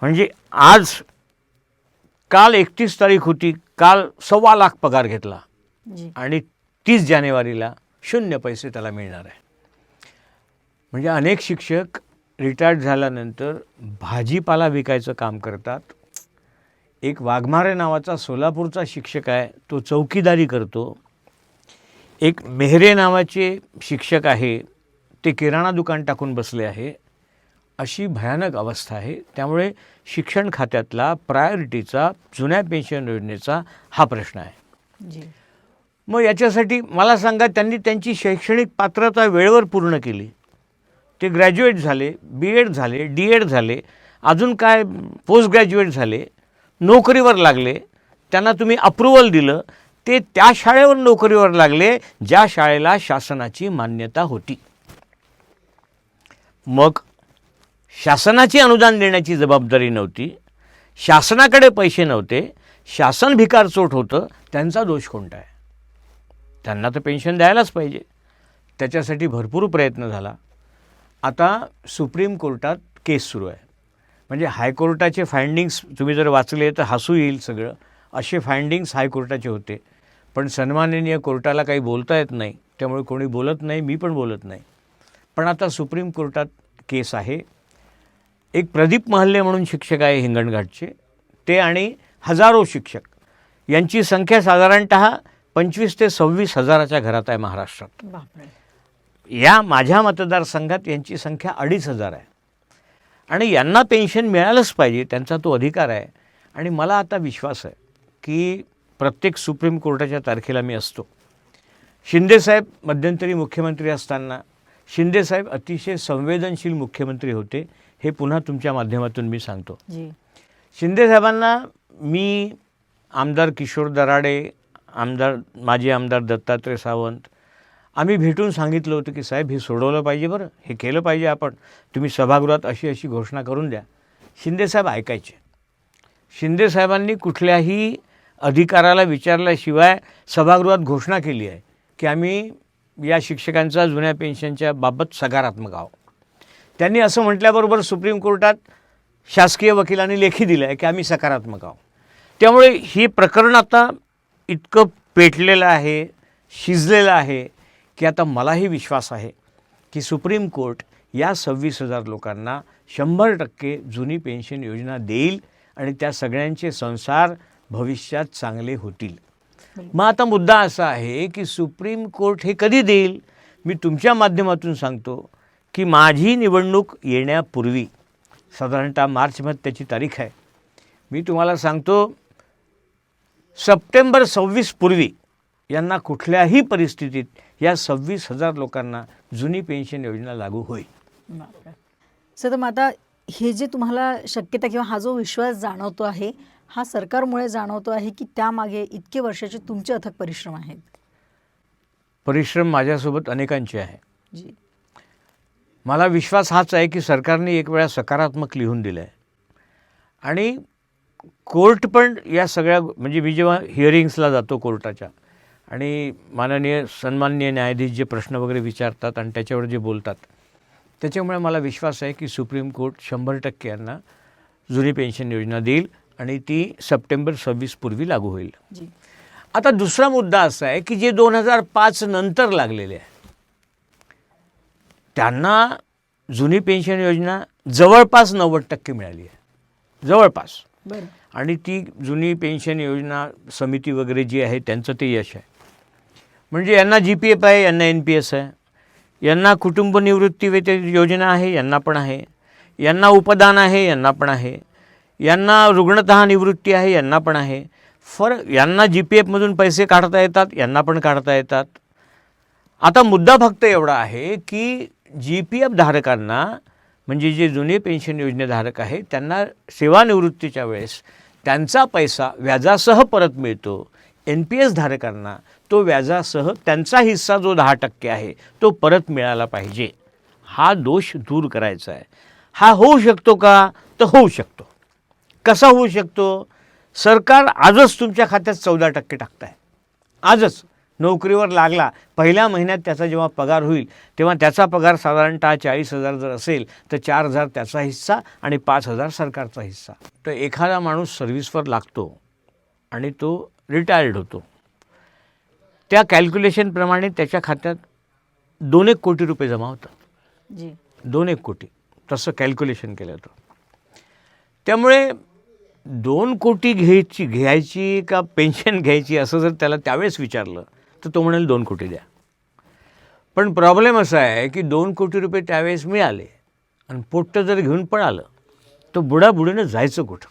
म्हणजे काल 31 तारीख होती, काल 1.25 लाख पगार घेतला आणि 30 जानेवारीला 0 पैसे त्याला मिळणार आहे. म्हणजे अनेक शिक्षक रिटायर्ड झाल्यानंतर भाजीपाला विकायचं काम करतात. एक वाघमारे नावाचा सोलापूरचा शिक्षक आहे, तो चौकीदारी करतो. एक मेहरे नावाचे शिक्षक आहे, ते किराणा दुकान टाकून बसले आहे. अशी भयानक अवस्था आहे. त्यामुळे शिक्षण खात्यातला प्रायोरिटीचा जुन्या पेन्शन योजनेचा हा प्रश्न आहे. मग याच्यासाठी मला सांगा, त्यांनी त्यांची शैक्षणिक पात्रता वेळेवर पूर्ण केली, ते ग्रॅज्युएट झाले, B.Ed झाले, D.Ed झाले, अजून काय पोस्ट ग्रॅज्युएट झाले, नोकरीवर लागले, त्यांना तुम्ही अप्रुव्हल दिलं, ते त्या शाळेवर नोकरीवर लागले ज्या शाळेला शासनाची मान्यता होती. मग शासनाची अनुदान देण्याची जबाबदारी नव्हती, शासनाकडे पैसे नव्हते, शासन भिकारचोट होतं, त्यांचा दोष कोणता आहे? त्यांना तर पेन्शन द्यायलाच पाहिजे. त्याच्यासाठी भरपूर प्रयत्न झाला. आता सुप्रीम कोर्टात केस सुरू आहे. म्हणजे हायकोर्टाचे फाइंडिंग्स तुम्ही जर वाचले तर हसू येईल सगळं. असे फाइंडिंग्स हायकोर्टाचे होते, पण सन्माननीय कोर्टाला काही बोलता येत नाही, त्यामुळे कोणी बोलत नाही, मी पण बोलत नाही. पण आता सुप्रीम कोर्टात केस आहे. एक प्रदीप महल्ले म्हणून शिक्षक आहे हिंगणघाटचे, ते आणि हजारो शिक्षक, यांची संख्या साधारणतः 25 ते 26 हजाराच्या घरात आहे महाराष्ट्रात. या माझ्या मतदारसंघात यांची संख्या 2,500 आहे. आणि यांना पेन्शन मिळालंच पाहिजे, त्यांचा तो अधिकार आहे. आणि मला आता विश्वास आहे की प्रत्येक सुप्रीम कोर्टाच्या तारखेला मी असतो. शिंदेसाहेब मध्यंतरी मुख्यमंत्री असताना शिंदेसाहेब अतिशय संवेदनशील मुख्यमंत्री होते, हे पुन्हा तुमच्या माध्यमातून मी सांगतो. शिंदेसाहेबांना मी, आमदार किशोर दराडे, माजी आमदार दत्तात्रय सावंत, आम्ही भेटून सांगितलं होतं की साहेब हे सोडवलं पाहिजे, बरं हे केलं पाहिजे आपण, तुम्ही सभागृहात अशी अशी घोषणा करून द्या. शिंदेसाहेब ऐकायचे. शिंदेसाहेबांनी कुठल्याही अधिकाराला विचारल्याशिवाय सभागृहात घोषणा केली आहे की आम्ही या शिक्षकांचा जुन्या पेन्शनच्या बाबत सकारात्मक आहोत. त्यांनी असं म्हटल्याबरोबर सुप्रीम कोर्टात शासकीय वकिलांनी लेखी दिलं आहे की आम्ही सकारात्मक आहोत. त्यामुळे हे प्रकरण आता इतकं पेटलेलं आहे, शिजलेलं आहे की आता मलाही विश्वास आहे की सुप्रीम कोर्ट या 26,000 लोकांना 100% जुनी पेन्शन योजना देईल आणि त्या सगळ्यांचे संसार भविष्यात चांगले होतील. मग आता मुद्दा असा आहे की सुप्रीम कोर्ट हे कधी देईल? मी तुमच्या माध्यमातून सांगतो की माझी निवडणूक येण्यापूर्वी, साधारणतः मार्चमध्ये त्याची तारीख आहे, मी तुम्हाला सांगतो सप्टेंबर 26 पूर्वी यांना कुठल्याही परिस्थितीत या 26,000 लोकांना जुनी पेन्शन योजना लागू होईल. सर, मग आता हे जे तुम्हाला शक्यता किंवा हा जो विश्वास जाणवतो आहे, हा सरकारमुळे जाणवतो आहे की त्यामागे इतके वर्षाचे तुमचे अथक परिश्रम आहेत? परिश्रम माझ्यासोबत अनेकांचे आहे. मला विश्वास हाच आहे की सरकारने एक वेळा सकारात्मक लिहून दिलं आहे आणि कोर्ट पण या सगळ्या, म्हणजे मी जेव्हा हिअरिंग्सला जातो कोर्टाच्या आणि माननीय सन्माननीय न्यायाधीश जे प्रश्न वगैरे विचारतात आणि त्याच्यावर जे बोलतात, त्याच्यामुळे मला विश्वास आहे की सुप्रीम कोर्ट 100% यांना जुनी पेन्शन योजना देईल आणि ती सप्टेंबर 26 पूर्वी लागू होईल. आता दुसरा मुद्दा असा आहे की जे 2005 नंतर लागलेले आहे त्यांना जुनी पेन्शन योजना जवळपास 90% मिळाली आहे, जवळपास. आणि ती जुनी पेन्शन योजना समिती वगैरे जी आहे त्यांचं ते यश आहे. म्हणजे यांना GPF आहे, यांना NPS आहे, यांना कुटुंब निवृत्ती वेतन योजना आहे, यांना पण आहे, यांना उपदान आहे, यांना पण आहे, यांना रुग्णतः निवृत्ती आहे, यांना पण आहे. यांना GPFमधून पैसे काढता येतात, यांना पण काढता येतात. आता मुद्दा फक्त एवढा आहे की GPF धारकांना, म्हणजे जे जुने पेन्शन योजनेधारक आहे, त्यांना सेवानिवृत्तीच्या वेळेस त्यांचा पैसा व्याजासह परत मिळतो. NPS धारकांना तो व्याजासह त्यांचा हिस्सा जो 10% आहे तो परत मिळाला पाहिजे. हा दोष दूर करायचा आहे. हा होऊ शकतो का? तर होऊ शकतो. कसा होऊ शकतो? सरकार आजच तुमच्या खात्यात 14% टाकत आहे. आजच नोकरीवर लागला, पहिल्या महिन्यात त्याचा जेव्हा पगार होईल तेव्हा त्याचा पगार साधारणतः 40,000 जर असेल तर 4,000 त्याचा हिस्सा आणि 5,000 सरकारचा हिस्सा. तर एखादा माणूस सर्व्हिसवर लागतो आणि तो रिटायर्ड होतो, त्या कॅल्क्युलेशनप्रमाणे त्याच्या खात्यात 2-1 कोटी रुपये जमा होतात. 2-1 कोटी तसं कॅल्क्युलेशन केलं होतं. त्यामुळे 2 कोटी घ्यायची का पेन्शन घ्यायची असं जर त्याला त्यावेळेस विचारलं तर तो म्हणेल 2 कोटी द्या. पण प्रॉब्लेम असा आहे की 2 कोटी रुपये त्यावेळेस मिळाले आणि पोट्ट जर घेऊन पण आलं तर बुडाबुडीनं जायचं कुठं?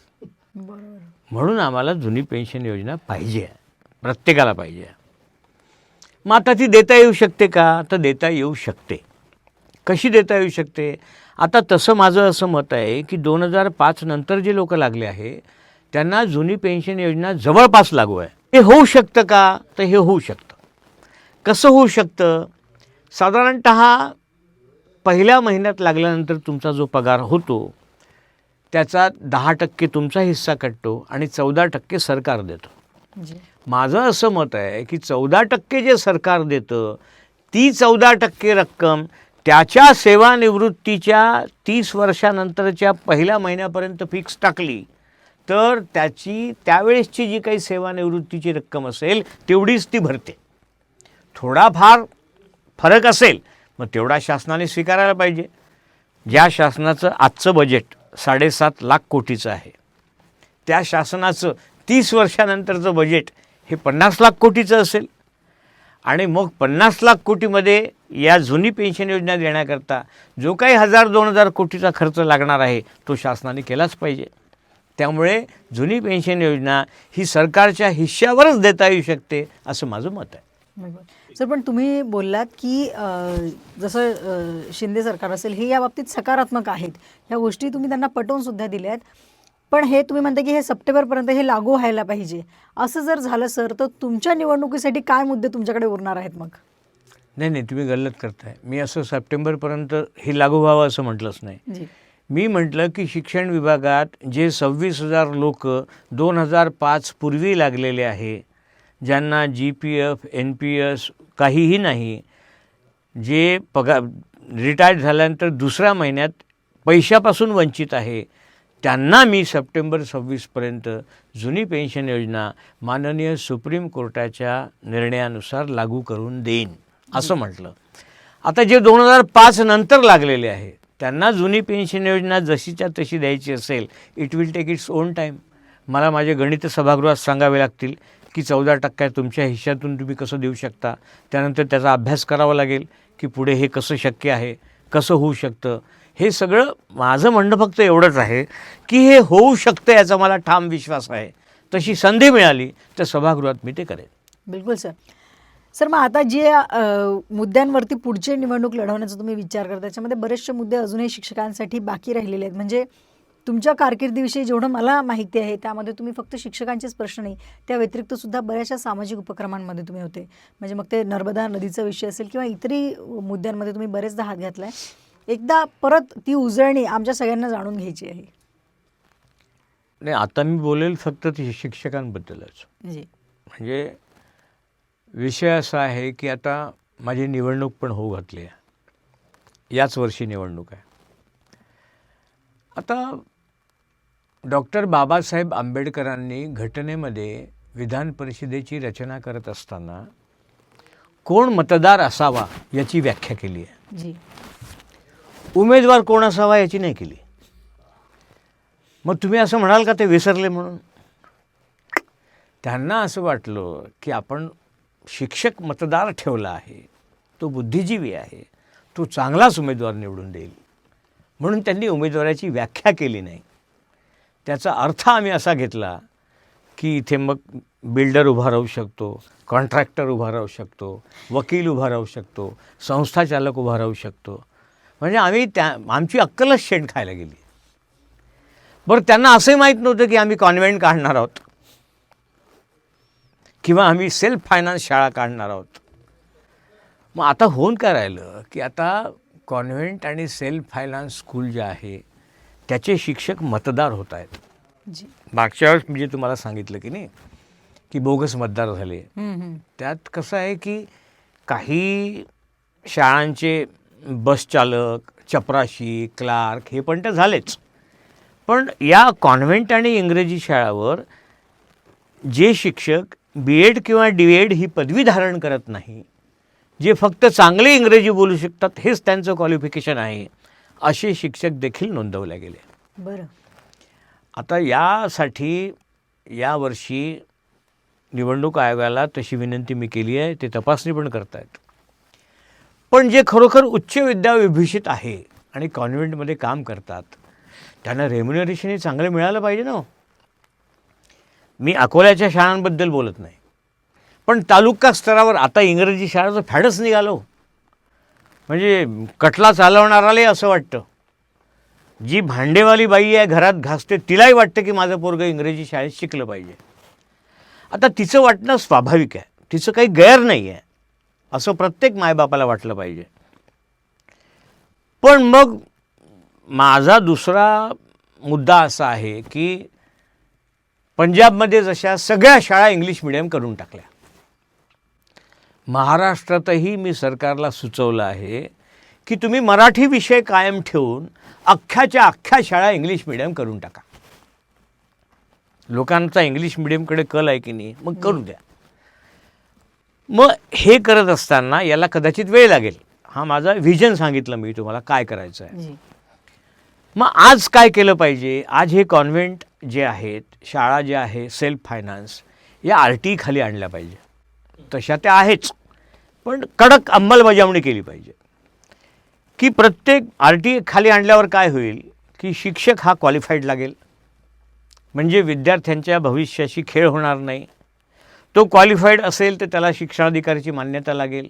म्हणून आम्हाला जुनी पेन्शन योजना पाहिजे, प्रत्येकाला पाहिजे. मग आता ती देता येऊ शकते का? तर देता येऊ शकते. कशी देता येऊ शकते? आता तसं माझं असं मत आहे की 2005 नंतर जे लोक लागले आहे त्यांना जुनी पेन्शन योजना जवळपास लागू आहे. हे होऊ शकतं का? तर हे होऊ शकतं. कसं होऊ शकतं? साधारणतः पहिल्या महिन्यात लागल्यानंतर तुमचा जो पगार होतो त्याचा 10% तुमचा हिस्सा कटतो आणि 14% सरकार देतं. माझं असं मत आहे की 14% जे सरकार देतं ती 14% रक्कम त्याच्या सेवानिवृत्तीच्या 30 वर्षानंतरच्या पहिल्या महिन्यापर्यंत फिक्स टाकली तर त्याची त्यावेळेसची जी काही सेवानिवृत्तीची रक्कम असेल तेवढीच ती भरते. थोडाफार फरक असेल मग तेवढा शासनाने स्वीकारायला पाहिजे. ज्या शासनाचं आजचं बजेट 7.5 लाख कोटीचं आहे त्या शासनाचं 30 वर्षानंतरचं बजेट हे 50 लाख कोटीचं असेल आणि मग 50 लाख कोटीमध्ये या जुनी पेन्शन योजना देण्याकरता जो काही 1000-2000 कोटीचा खर्च लागणार आहे तो शासनाने केलाच पाहिजे. त्यामुळे जुनी पेन्शन योजना ही सरकारच्या हिश्श्यावरच देता येऊ शकते असं माझं मत आहे. सर, पण तुम्ही बोललात की जसं शिंदे सरकार असेल हे या बाबतीत सकारात्मक आहेत, ह्या गोष्टी तुम्ही त्यांना पटवून सुद्धा दिल्यात, पण हे तुम्ही म्हणता की हे सप्टेंबरपर्यंत हे लागू व्हायला पाहिजे. असं जर झालं सर तर तुमच्या निवडणुकीसाठी काय मुद्दे तुमच्याकडे उरणार आहेत मग? नाही, तुम्ही गल्लत करताय. मी असं सप्टेंबरपर्यंत हे लागू व्हावं असं म्हटलंच नाही. मी म्हटलं की शिक्षण विभागात जे 26,000 लोक 2005 पूर्वी लागलेले आहे, ज्यांना GPF NPS काहीही नाही, जे पगार रिटायर्ड झाल्यानंतर दुसऱ्या महिन्यात पैशापासून वंचित आहे, त्यांना मी सप्टेंबर 26पर्यंत जुनी पेन्शन योजना माननीय सुप्रीम कोर्टाच्या निर्णयानुसार लागू करून देईन असं म्हटलं. आता जे 2005 नंतर लागलेले आहे त्यांना जुनी पेन्शन योजना जशीच्या तशी द्यायची असेल, it will take its own time. मला माझे गणित सभागृहात सांगावे लागतील की 14% तुमच्या हिश्श्यातून तुम्ही कसं देऊ शकता. त्यानंतर त्याचा अभ्यास करावा लागेल की पुढे हे कसं शक्य आहे, कसं होऊ शकतं. हे सगळं माझं म्हणणं फक्त एवढंच आहे की हे होऊ शकतं याचा मला ठाम विश्वास आहे. तशी संधी मिळाली तर सभागृहात मी ते करेन. बिलकुल सर. सर, मग आता जे मुद्द्यांवरती पुढची निवडणूक लढवण्याचा तुम्ही विचार करता त्याच्यामध्ये बरेचसे मुद्दे अजूनही शिक्षकांसाठी बाकी राहिलेले आहेत. म्हणजे तुमच्या कारकिर्दीविषयी जेवढं मला माहिती आहे त्यामध्ये तुम्ही फक्त शिक्षकांचेच प्रश्न नाही, त्या व्यतिरिक्त सुद्धा बऱ्याचशा सामाजिक उपक्रमांमध्ये तुम्ही होते. म्हणजे मग ते नर्मदा नदीचा विषय असेल किंवा इतरही मुद्द्यांमध्ये तुम्ही बरेचदा हात घातला आहे. एकदा परत ती उजळणी आमच्या सगळ्यांना जाणून घ्यायची आहे. नाही, आता मी बोलेल फक्त ते शिक्षकांबद्दलच. म्हणजे विषय असा आहे की आता माझी निवडणूक पण होऊ घातली आहे. याच वर्षी निवडणूक आहे. आता डॉक्टर बाबासाहेब आंबेडकरांनी घटनेमध्ये विधान परिषदेची रचना करत असताना कोण मतदार असावा याची व्याख्या केली आहे. उमेदवार कोण असावा याची नाही केली. मग तुम्ही असं म्हणाल का ते विसरले म्हणून? त्यांना असं वाटलं की आपण शिक्षक मतदार ठेवला आहे, तो बुद्धिजीवी आहे, तो चांगलाच उमेदवार निवडून देईल म्हणून त्यांनी उमेदवाराची व्याख्या केली नाही. त्याचा अर्थ आम्ही असा घेतला की इथे मग बिल्डर उभा राहू शकतो, कॉन्ट्रॅक्टर उभा राहू शकतो, वकील उभा राहू शकतो, संस्थाचालक उभा राहू शकतो. म्हणजे आमची अक्कलच शेण खायला गेली. बरं, त्यांना असंही माहीत नव्हतं की आम्ही कॉन्व्हेंट काढणार आहोत किंवा आम्ही सेल्फ फायनान्स शाळा काढणार आहोत. मग आता होऊन काय राहिलं की आता कॉन्व्हेंट आणि सेल्फ फायनान्स स्कूल जे आहे त्याचे शिक्षक मतदार होत आहेत. मागच्या वेळेस म्हणजे तुम्हाला सांगितलं की नाही की बोगस मतदार झाले. त्यात कसं आहे की काही शाळांचे बसचालक, चपराशी, क्लार्क हे पण ते झालेच. पण या कॉन्व्हेंट आणि इंग्रजी शाळावर जे शिक्षक BEd किंवा DEd ही पदवी धारण करत नाही, जे फक्त चांगले इंग्रजी बोलू शकतात हेच त्यांचं क्वालिफिकेशन आहे, असे शिक्षक देखील नोंदवले गेले. बरं, आता यासाठी यावर्षी निवडणूक आयोगाला तशी विनंती मी केली आहे, ते तपासणी पण करतायत. पण जे खरोखर उच्च विद्याविभूषित आहे आणि कॉन्व्हेंटमध्ये काम करतात त्यांना रेम्युनरेशनही चांगलं मिळालं पाहिजे ना. मी अकोल्याच्या शाळांबद्दल बोलत नाही, पण तालुका स्तरावर आता इंग्रजी शाळेचं फॅडच निघालो. म्हणजे कटला चालवणारालाही असं वाटतं, जी भांडेवाली बाई आहे घरात घासते तिलाही वाटतं की माझं पोरगं इंग्रजी शाळेत शिकलं पाहिजे. आता तिचं वाटणं स्वाभाविक आहे, तिचं काही गैर नाही आहे असं प्रत्येक मायबापाला वाटलं पाहिजे. पण मग माझा दुसरा मुद्दा असा आहे की पंजाबमध्ये जशा सगळ्या शाळा इंग्लिश मिडियम करून टाकल्या, महाराष्ट्रातही मी सरकारला सुचवलं आहे की तुम्ही मराठी विषय कायम ठेवून अख्ख्याच्या अख्ख्या शाळा इंग्लिश मिडियम करून टाका. लोकांचा इंग्लिश मिडियमकडे कल आहे की नाही, मग करू द्या. मग हे करत असताना याला कदाचित वेळ लागेल. हा माझा व्हिजन सांगितलं मी तुम्हाला काय करायचं आहे. मग आज काय केलं पाहिजे? आज हे कॉन्व्हेंट जे आहेत, शाळा ज्या आहे सेल्फ फायनान्स, या RTE खाली आणल्या पाहिजे. तशा त्या आहेच, पण कडक अंमलबजावणी केली पाहिजे की प्रत्येक RTE खाली आणल्यावर काय होईल की शिक्षक हा क्वालिफाईड लागेल, म्हणजे विद्यार्थ्यांच्या भविष्याशी खेळ होणार नाही. तो क्वालिफाईड असेल तर त्याला शिक्षणाधिकाऱ्याची मान्यता लागेल,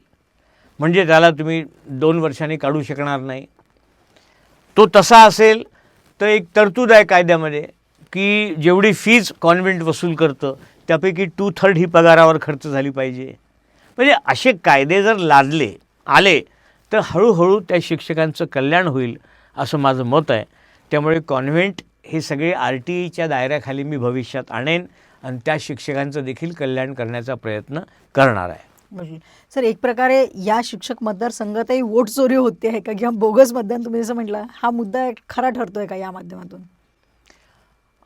म्हणजे त्याला तुम्ही 2 वर्षांनी काढू शकणार नाही. तो तसा असेल तर एक तरतूद आहे कायद्यामध्ये की जेवढी फीज कॉन्व्हेंट वसूल करतं त्यापैकी 2/3 ही पगारावर खर्च झाली पाहिजे. म्हणजे असे कायदे जर लादले आले तर हळूहळू त्या शिक्षकांचं कल्याण होईल असं माझं मत आहे. त्यामुळे कॉन्व्हेंट हे सगळे RTEच्या दायऱ्याखाली मी भविष्यात आणेन आणि त्या शिक्षकांचं देखील कल्याण करण्याचा प्रयत्न करणार आहे. सर, एक प्रकारे या शिक्षक मतदारसंघातही वोट चोरी होते आहे का, किंवा बोगस मतदान तुम्ही जसं म्हटलं, हा मुद्दा खरा ठरतोय का या माध्यमातून?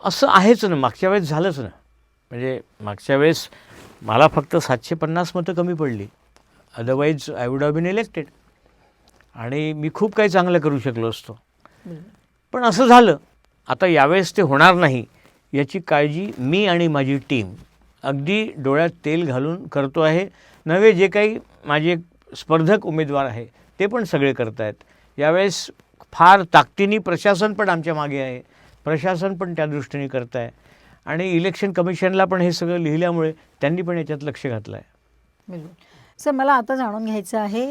असं आहेच ना, मागच्या वेळेस झालंच ना. म्हणजे मागच्या वेळेस मला फक्त 750 मतं कमी पडली, otherwise I would have been elected आणि मी खूप काही चांगलं करू शकलो असतो. पण असं झालं. आता यावेळेस ते होणार नाही याची काळजी मी आणि माझी टीम अगदी डोळ्यात तेल घालून करतो आहे. नवे जे काही माझे स्पर्धक उमेदवार आहे ते पण सगळे करत आहेत. यावेळेस फार ताकदीने प्रशासन पण आमच्या मागे आहे, प्रशासन पण त्या दृष्टीने करत आहे आणि इलेक्शन कमिशनला पण हे सगळं लिहिल्यामुळे त्यांनी पण याच्यात लक्ष घातलं आहे. बिलकुल. सर, मला आता जाणून घ्यायचं आहे,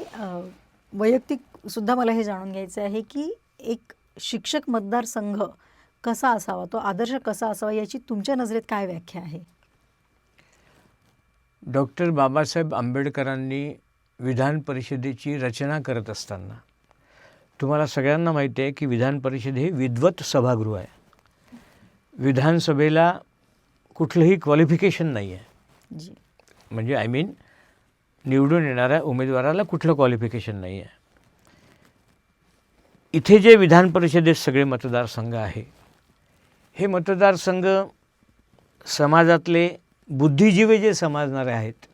वैयक्तिक सुद्धा मला हे जाणून घ्यायचं आहे की एक शिक्षक मतदारसंघ कसा असावा, तो आदर्श कसा असावा, याची तुमच्या नजरेत काय व्याख्या आहे? डॉक्टर बाबासाहेब आंबेडकरांनी विधान परिषदेची रचना करत असताना तुम्हाला सगळ्यांना माहिती आहे की विधान परिषद हे विद्वत सभागृह आहे. विधानसभेला कुठलंही क्वालिफिकेशन नाही आहे. म्हणजे आय मीन निवडून येणाऱ्या उमेदवाराला कुठलं क्वालिफिकेशन नाही आहे. इथे जे विधान परिषदेत सगळे मतदारसंघ आहे, हे मतदारसंघ समाजातले बुद्धिजीवी जे समजणारे आहेत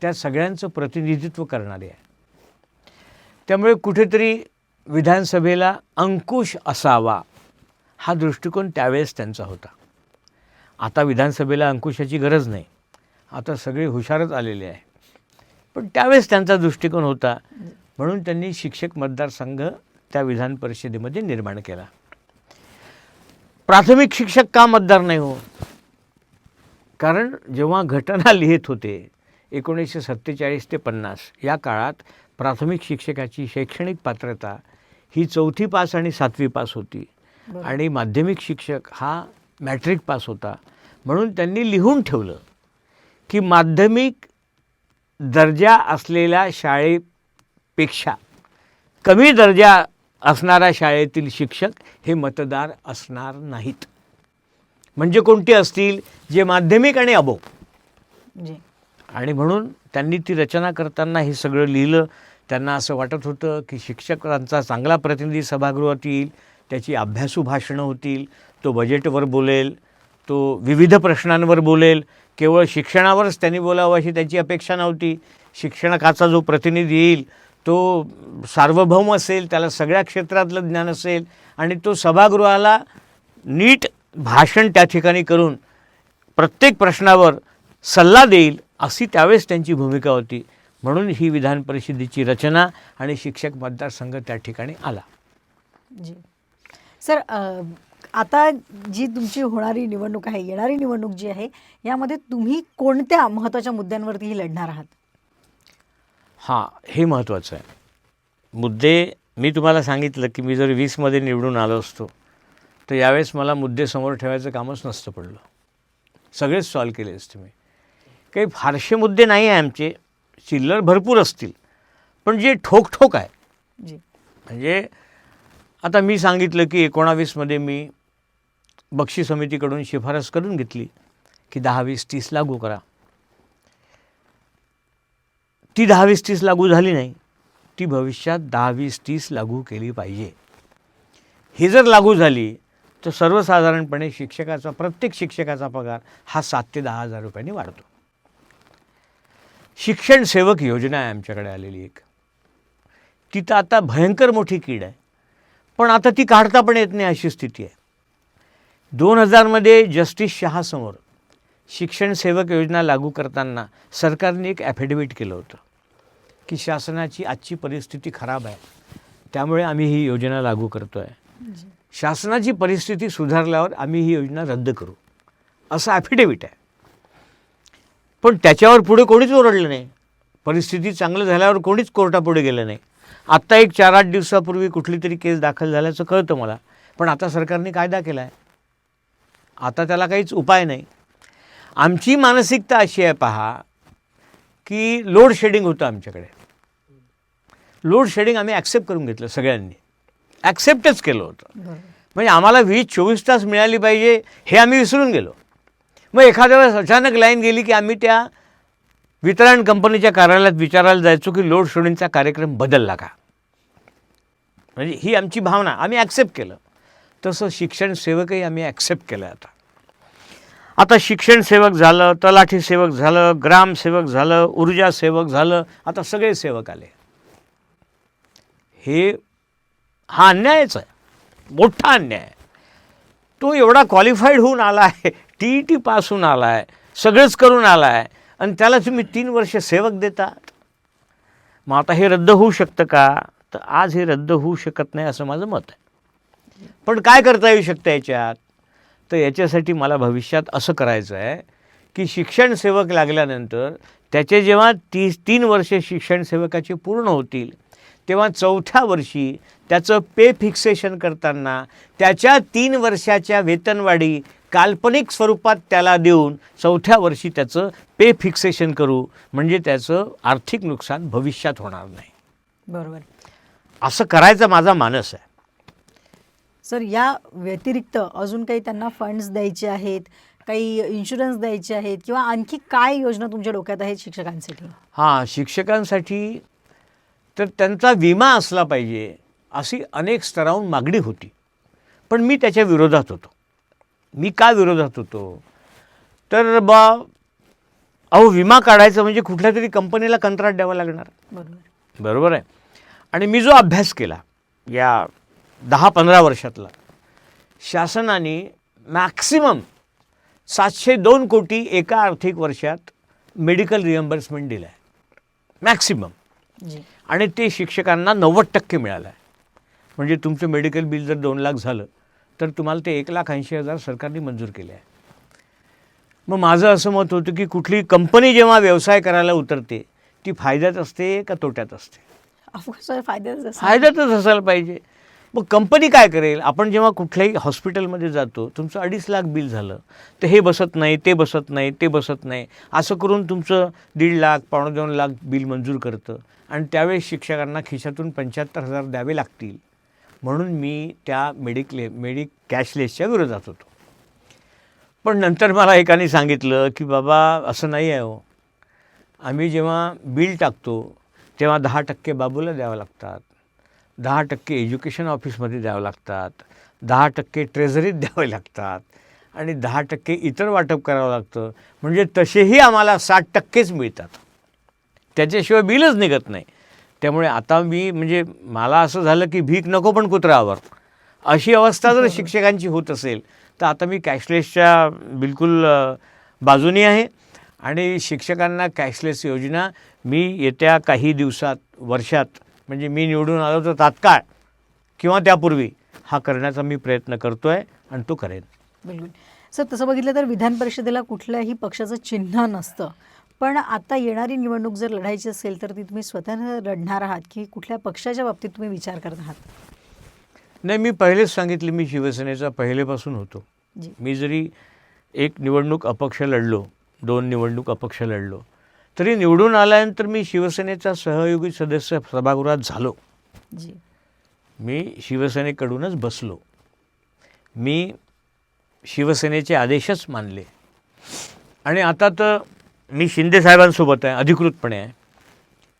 त्या सगळ्यांचं प्रतिनिधित्व करणारे आहे. त्यामुळे कुठेतरी विधानसभेला अंकुश असावा हा दृष्टिकोन त्यावेळेस त्यांचा होता. आता विधानसभेला अंकुशाची गरज नाही, आता सगळे हुशारच आलेले आहे. पण त्यावेळेस त्यांचा दृष्टिकोन होता, म्हणून त्यांनी शिक्षक मतदारसंघ त्या विधान परिषदेमध्ये निर्माण केला. प्राथमिक शिक्षक का मतदार नाही हो? कारण जेव्हा घटना लिहित होते 1947 ते 50 या काळात प्राथमिक शिक्षकाची शैक्षणिक पात्रता ही 4थी पास आणि 7वी पास होती आणि माध्यमिक शिक्षक हा मॅट्रिक पास होता. म्हणून त्यांनी लिहून ठेवलं की माध्यमिक दर्जा असलेल्या शाळेपेक्षा कमी दर्जा असणाऱ्या शाळेतील शिक्षक हे मतदार असणार नाहीत. म्हणजे कोणते असतील? जे माध्यमिक आणि अबोव. आणि म्हणून त्यांनी ती रचना करताना हे सगळं लिहिलं. त्यांना असं वाटत होतं की शिक्षकांचा चांगला प्रतिनिधी सभागृहात येईल, त्याची अभ्यासू भाषणं होतील, तो बजेटवर बोलेल, तो विविध प्रश्नांवर बोलेल. केवळ शिक्षणावरच त्यांनी बोलावं अशी त्यांची अपेक्षा नव्हती. शिक्षणाचा जो प्रतिनिधी येईल तो सार्वभौम असेल, त्याला सगळ्या क्षेत्रातलं ज्ञान असेल आणि तो सभागृहाला नीट भाषण त्या ठिकाणी करून प्रत्येक प्रश्नावर सल्ला देईल अशी त्यावेळेस त्यांची भूमिका होती. म्हणून ही विधान परिषदेची रचना आणि शिक्षक मतदारसंघ त्या ठिकाणी आला. जी सर, आता जी तुमची होणारी निवडणूक आहे, येणारी निवडणूक जी आहे, यामध्ये तुम्ही कोणत्या महत्त्वाच्या मुद्द्यांवरतीही लढणार आहात? हां, हे महत्त्वाचं आहे. मुद्दे मी तुम्हाला सांगितलं की मी जर 20मध्ये निवडून आलो असतो तर यावेळेस मला मुद्दे समोर ठेवायचं कामच नसतं पडलं, सगळेच सॉल्व केले असते मी. काही फारसे मुद्दे नाही आहे आमचे, चिल्लर भरपूर असतील, पण जे ठोक आहे जी म्हणजे आता मी सांगितलं की 19मध्ये मी बक्षी समितीकडून शिफारस करून घेतली की 10-20-30 लागू करा. ती 10-20-30 लागू झाली नाही, ती भविष्यात 10-20-30 लागू केली पाहिजे. ही जर लागू झाली तर सर्वसाधारणपणे प्रत्येक शिक्षकाचा पगार हा 7 ते 10 हजार रुपयांनी वाढतो. शिक्षण सेवक योजना आहे आमच्याकडे आलेली एक. ती तर आता भयंकर मोठी कीड आहे, पण आता ती काढता पण येत नाही अशी स्थिती आहे. 2000मध्ये जस्टिस शहासमोर शिक्षण सेवक योजना लागू करताना सरकारने एक ॲफिडेव्हिट केलं होतं की शासनाची आजची परिस्थिती खराब आहे, त्यामुळे आम्ही ही योजना लागू करतो आहे. शासनाची परिस्थिती सुधारल्यावर आम्ही ही योजना रद्द करू, असं ॲफिडेव्हिट आहे. पण त्याच्यावर पुढे कोणीच ओरडलं नाही. परिस्थिती चांगलं झाल्यावर कोणीच कोर्टापुढे गेलं नाही. आत्ता एक 4-8 दिवसापूर्वी कुठली तरी केस दाखल झाल्याचं कळतं मला, पण आता सरकारने कायदा केला आहे, आता त्याला काहीच उपाय नाही. आमची मानसिकता अशी आहे पहा की लोड शेडिंग होतं आमच्याकडे. लोड शेडिंग आम्ही ॲक्सेप्ट करून घेतलं, सगळ्यांनी ॲक्सेप्टच केलं होतं. म्हणजे आम्हाला वीज 24 तास मिळाली पाहिजे हे आम्ही विसरून गेलो. मग एखाद्या वेळेस अचानक लाईन गेली की आम्ही त्या वितरण कंपनीच्या कार्यालयात विचारायला जायचो की लोड शेडिंगचा कार्यक्रम बदलला का. म्हणजे ही आमची भावना, आम्ही ॲक्सेप्ट केलं. तसं शिक्षण सेवकही आम्ही ॲक्सेप्ट केलं. आता शिक्षण सेवक झालं, तलाठी सेवक झालं, ग्रामसेवक झालं, ऊर्जा सेवक झालं, आता सगळे सेवक आले. हा अन्यायच आहे, मोठा अन्याय आहे. तो एवढा क्वालिफाईड होऊन आला आहे, TET पास होऊन आला आहे, सगळंच करून आला आहे, आणि त्याला तुम्ही 3 वर्ष सेवक देतात. मग आता हे रद्द होऊ शकतं का? तर आज हे रद्द होऊ शकत नाही असं माझं मत आहे. पण काय करता येऊ शकतं याच्यात? तर याच्यासाठी मला भविष्यात असं करायचं आहे की शिक्षण सेवक लागल्यानंतर त्याचे जेव्हा 3 वर्ष शिक्षण सेवकाचे पूर्ण होतील तेव्हा 4थ्या वर्षी त्याचं पे फिक्सेशन करताना त्याच्या 3 वर्षाच्या वेतनवाढी काल्पनिक स्वरूपात त्याला देऊन 4थ्या वर्षी त्याचं पे फिक्सेशन करू, म्हणजे त्याचं आर्थिक नुकसान भविष्यात होणार नाही. बरोबर. असं करायचा माझा मानस आहे. सर, या व्यतिरिक्त अजून काही त्यांना फंड्स द्यायचे आहेत, काही इन्शुरन्स द्यायचे आहेत, किंवा आणखी काय योजना तुमच्या डोक्यात आहेत शिक्षकांसाठी? हां, शिक्षकांसाठी तर त्यांचा विमा असला पाहिजे अशी अनेक स्तरावरून मागणी होती, पण मी त्याच्या विरोधात होतो. मी का विरोधात होतो? तर विमा काढायचं म्हणजे कुठल्या तरी कंपनीला कंत्राट द्यावं लागणार. बरोबर आहे. आणि मी जो अभ्यास केला या 10-15 वर्षातला, शासनाने मॅक्सिमम 702 कोटी एका आर्थिक वर्षात मेडिकल रिएम्बर्समेंट दिलं आहे, मॅक्सिमम. आणि ते शिक्षकांना 90% मिळालं आहे. म्हणजे तुमचं मेडिकल बिल जर 2 लाख झालं तर तुम्हाला ते 1,80,000 सरकारने मंजूर केले आहे. मग माझं असं मत होतं की कुठली कंपनी जेव्हा व्यवसाय करायला उतरते ती फायद्यात असते का तोट्यात असते? फायद्यातच असायला पाहिजे. मग कंपनी काय करेल? आपण जेव्हा कुठल्याही हॉस्पिटलमध्ये जातो, तुमचं 2.5 लाख बिल झालं तर हे बसत नाही, ते बसत नाही, ते बसत नाही, असं करून तुमचं 1.5 लाख, 2.25 लाख बिल मंजूर करतं. आणि त्यावेळेस शिक्षकांना खिशातून 75,000 द्यावे लागतील. म्हणून मी त्या कॅशलेसच्या विरोधात होतो. पण नंतर मला एकाने सांगितलं की बाबा असं नाही आहे हो, आम्ही जेव्हा बिल टाकतो तेव्हा 10% बाबूला द्यावं लागतात, 10% एज्युकेशन ऑफिसमध्ये द्यावं लागतात, 10% ट्रेझरीत द्यावे लागतात, आणि 10% इतर वाटप करावं लागतं. म्हणजे तसेही आम्हाला 60%च मिळतात, त्याच्याशिवाय बिलच निघत नाही. त्यामुळे आता म्हणजे मला असं झालं की भीक नको पण कुत्र्यावर, अशी अवस्था जर शिक्षकांची होत असेल तर आता मी कॅशलेसच्या बिलकुल बाजूनी आहे. आणि शिक्षकांना कॅशलेस योजना मी येत्या काही दिवसात, वर्षात, म्हणजे मी निवडून आलो तर तात्काळ किंवा त्यापूर्वी हा करण्याचा मी प्रयत्न करतो आहे आणि तो करेन. बिलकुल. सर, तसं बघितलं तर विधान परिषदेला कुठल्याही पक्षाचं चिन्ह नसतं, पण आता येणारी निवडणूक जर लढायची असेल तर ती तुम्ही स्वतः लढणार आहात की कुठल्या पक्षाच्या बाबतीत तुम्ही विचार करत आहात? नाही, मी पहिलेच सांगितले, मी शिवसेनेचा पहिलेपासून होतो. मी जरी एक निवडणूक अपक्ष लढलो, 2 निवडणूक अपक्ष लढलो, तरी निवडून आल्यानंतर मी शिवसेनेचा सहयोगी सदस्य सभागृहात झालो. मी शिवसेनेकडूनच बसलो. मी शिवसेनेचे आदेशच मानले आणि आता तर मी शिंदेसाहेबांसोबत आहे, अधिकृतपणे आहे.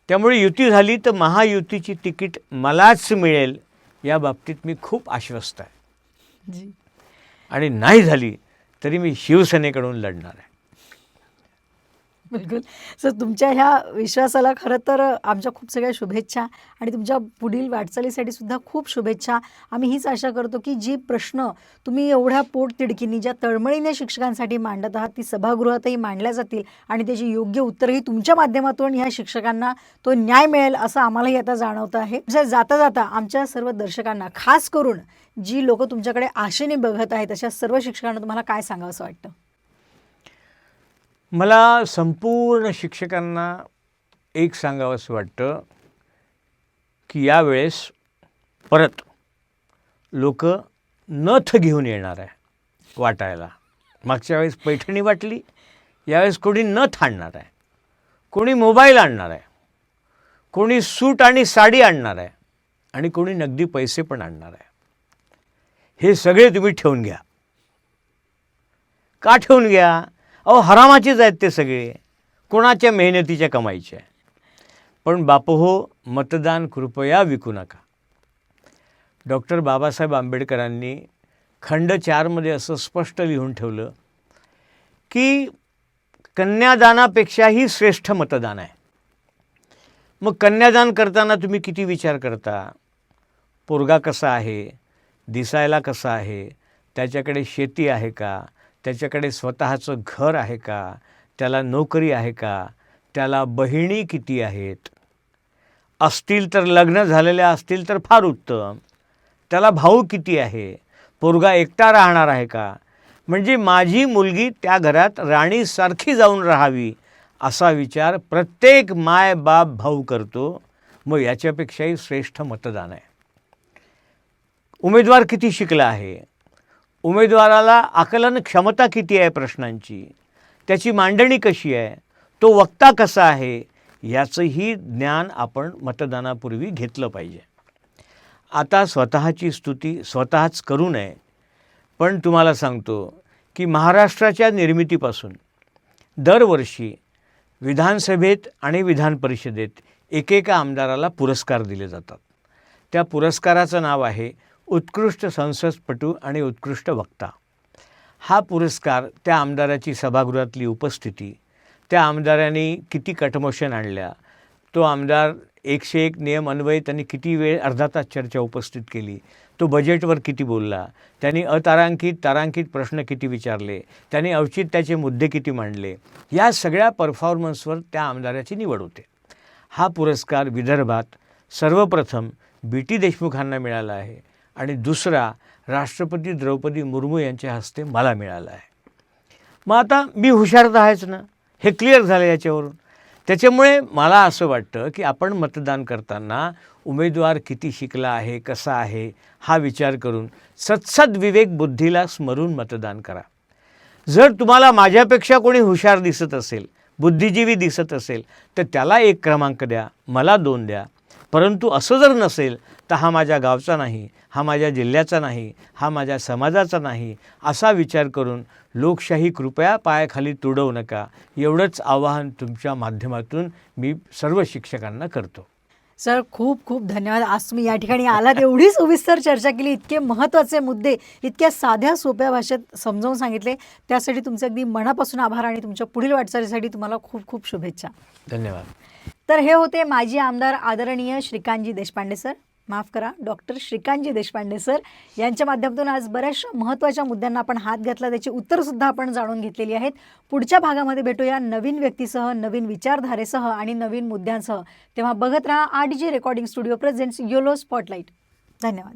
त्यामुळे युती झाली तर महायुतीची तिकीट मलाच मिळेल या बाबतीत मी खूप आश्वस्त आहे. जी. आणि नाही झाली तरी मी शिवसेनेकडून लढणार आहे. बिलकुल. सर, तुमच्या ह्या विश्वासाला खरं तर आमच्या खूप सगळ्या शुभेच्छा आणि तुमच्या पुढील वाटचालीसाठी सुद्धा खूप शुभेच्छा. आम्ही हीच आशा करतो की जी प्रश्न तुम्ही एवढ्या पोटतिडकीने ज्या तळमळीने शिक्षकांसाठी मांडत आहात ती सभागृहातही मांडल्या जातील आणि त्याची योग्य उत्तरही तुमच्या माध्यमातून ह्या शिक्षकांना तो न्याय मिळेल असं आम्हालाही आता जाणवतं आहे. जर जाता जाता आमच्या सर्व दर्शकांना, खास करून जी लोक तुमच्याकडे आशेने बघत आहेत अशा सर्व शिक्षकांना तुम्हाला काय सांगावं असं वाटतं? मला संपूर्ण शिक्षकांना एक सांगावंसं वाटतं की यावेळेस परत लोक नथ घेऊन येणार आहे वाटायला. मागच्या वेळेस पैठणी वाटली, यावेळेस कोणी नथ आणणार आहे, कोणी मोबाईल आणणार आहे, कोणी सूट आणि साडी आणणार आहे आणि कोणी नगदी पैसे पण आणणार आहे. हे सगळे तुम्ही ठेवून घ्या. का ठेवून घ्या? अहो, हरामाचेच आहेत ते सगळे, कोणाच्या मेहनतीच्या कमाईचे. पण बापहो, मतदान कृपया विकू नका. डॉक्टर बाबासाहेब आंबेडकरांनी खंड 4मध्ये असं स्पष्ट लिहून ठेवलं की कन्यादानापेक्षाही श्रेष्ठ मतदान आहे. मग कन्यादान करताना तुम्ही किती विचार करता? पोरगा कसा आहे, दिसायला कसा आहे, त्याच्याकडे शेती आहे का, त्याच्याकडे स्वतःचं घर आहे का, त्याला नोकरी आहे का, त्याला बहिणी किती आहेत, असतील तर लग्न झालेल्या असतील तर फार उत्तम, त्याला भाऊ किती आहे, पोरगा एकटा राहणार आहे का, म्हणजे माझी मुलगी त्या घरात राणीसारखी जाऊन राहावी असा विचार प्रत्येक माय बाप भाऊ करतो. मग याच्यापेक्षाही श्रेष्ठ मतदान आहे. उमेदवार किती शिकला आहे, उमेदवाराला आकलन क्षमता किती आहे प्रश्नांची, त्याची मांडणी कशी आहे, तो वक्ता कसा आहे, याचंही ज्ञान आपण मतदानापूर्वी घेतलं पाहिजे. आता स्वतःची स्तुती स्वतःच करू नये, पण तुम्हाला सांगतो की महाराष्ट्राच्या निर्मितीपासून दरवर्षी विधानसभेत आणि विधान परिषदेत एकेका आमदाराला पुरस्कार दिले जातात. त्या पुरस्काराचं नाव आहे उत्कृष्ट संसदपटू आणि उत्कृष्ट वक्ता. हा पुरस्कार त्या आमदाराची सभागृहातली उपस्थिती, त्या आमदारांनी किती कटमोशन आणल्या, तो आमदार 101 नियम अन्वये त्यांनी किती वेळ अर्धा तास चर्चा उपस्थित केली, तो बजेटवर किती बोलला, त्यांनी तारांकित प्रश्न किती विचारले, त्यांनी औचित्याचे मुद्दे किती मांडले, या सगळ्या परफॉर्मन्सवर त्या आमदाराची निवड होते. हा पुरस्कार विदर्भात सर्वप्रथम BT देशमुखांना मिळाला आहे आणि दुसरा राष्ट्रपती द्रौपदी मुर्मू यांच्या हस्ते मला मिळाला आहे. मग आता मी हुशार तर आहेच ना, हे क्लिअर झालं याच्यावरून. त्याच्यामुळे मला असं वाटतं की आपण मतदान करताना उमेदवार किती शिकला आहे, कसा आहे, हा विचार करून सत्सद विवेक बुद्धीला स्मरून मतदान करा. जर तुम्हाला माझ्यापेक्षा कोणी हुशार दिसत असेल, बुद्धिजीवी दिसत असेल, तर त्याला 1 क्रमांक द्या, मला 2 द्या. परंतु असं जर नसेल तर हा माझ्या गावचा नाही, हा माझ्या जिल्ह्याचा नाही, हा माझ्या समाजाचा नाही, असा विचार करून लोकशाही कृपया पायाखाली तुडवू नका, एवढंच आवाहन तुमच्या माध्यमातून मी सर्व शिक्षकांना करतो. सर, खूप खूप धन्यवाद. आज तुम्ही या ठिकाणी आलात, एवढी सविस्तर चर्चा केली, इतके महत्त्वाचे मुद्दे इतक्या साध्या सोप्या भाषेत समजावून सांगितले, त्यासाठी तुमचे अगदी मनापासून आभार आणि तुमच्या पुढील वाटचालीसाठी तुम्हाला खूप खूप शुभेच्छा. धन्यवाद. तर हे होते माजी आमदार आदरणीय श्रीकांतजी देशपांडे सर, माफ करा डॉक्टर श्रीकांतजी देशपांडे सर यांच्या माध्यमातून आज बऱ्याचशा महत्त्वाच्या मुद्द्यांना आपण हात घातला, त्याची उत्तरसुद्धा आपण जाणून घेतलेली आहेत. पुढच्या भागामध्ये भेटूया नवीन व्यक्तीसह, नवीन विचारधारेसह आणि नवीन मुद्द्यांसह. तेव्हा बघत राहा 8G recording studio presents YOLO spotlight. धन्यवाद.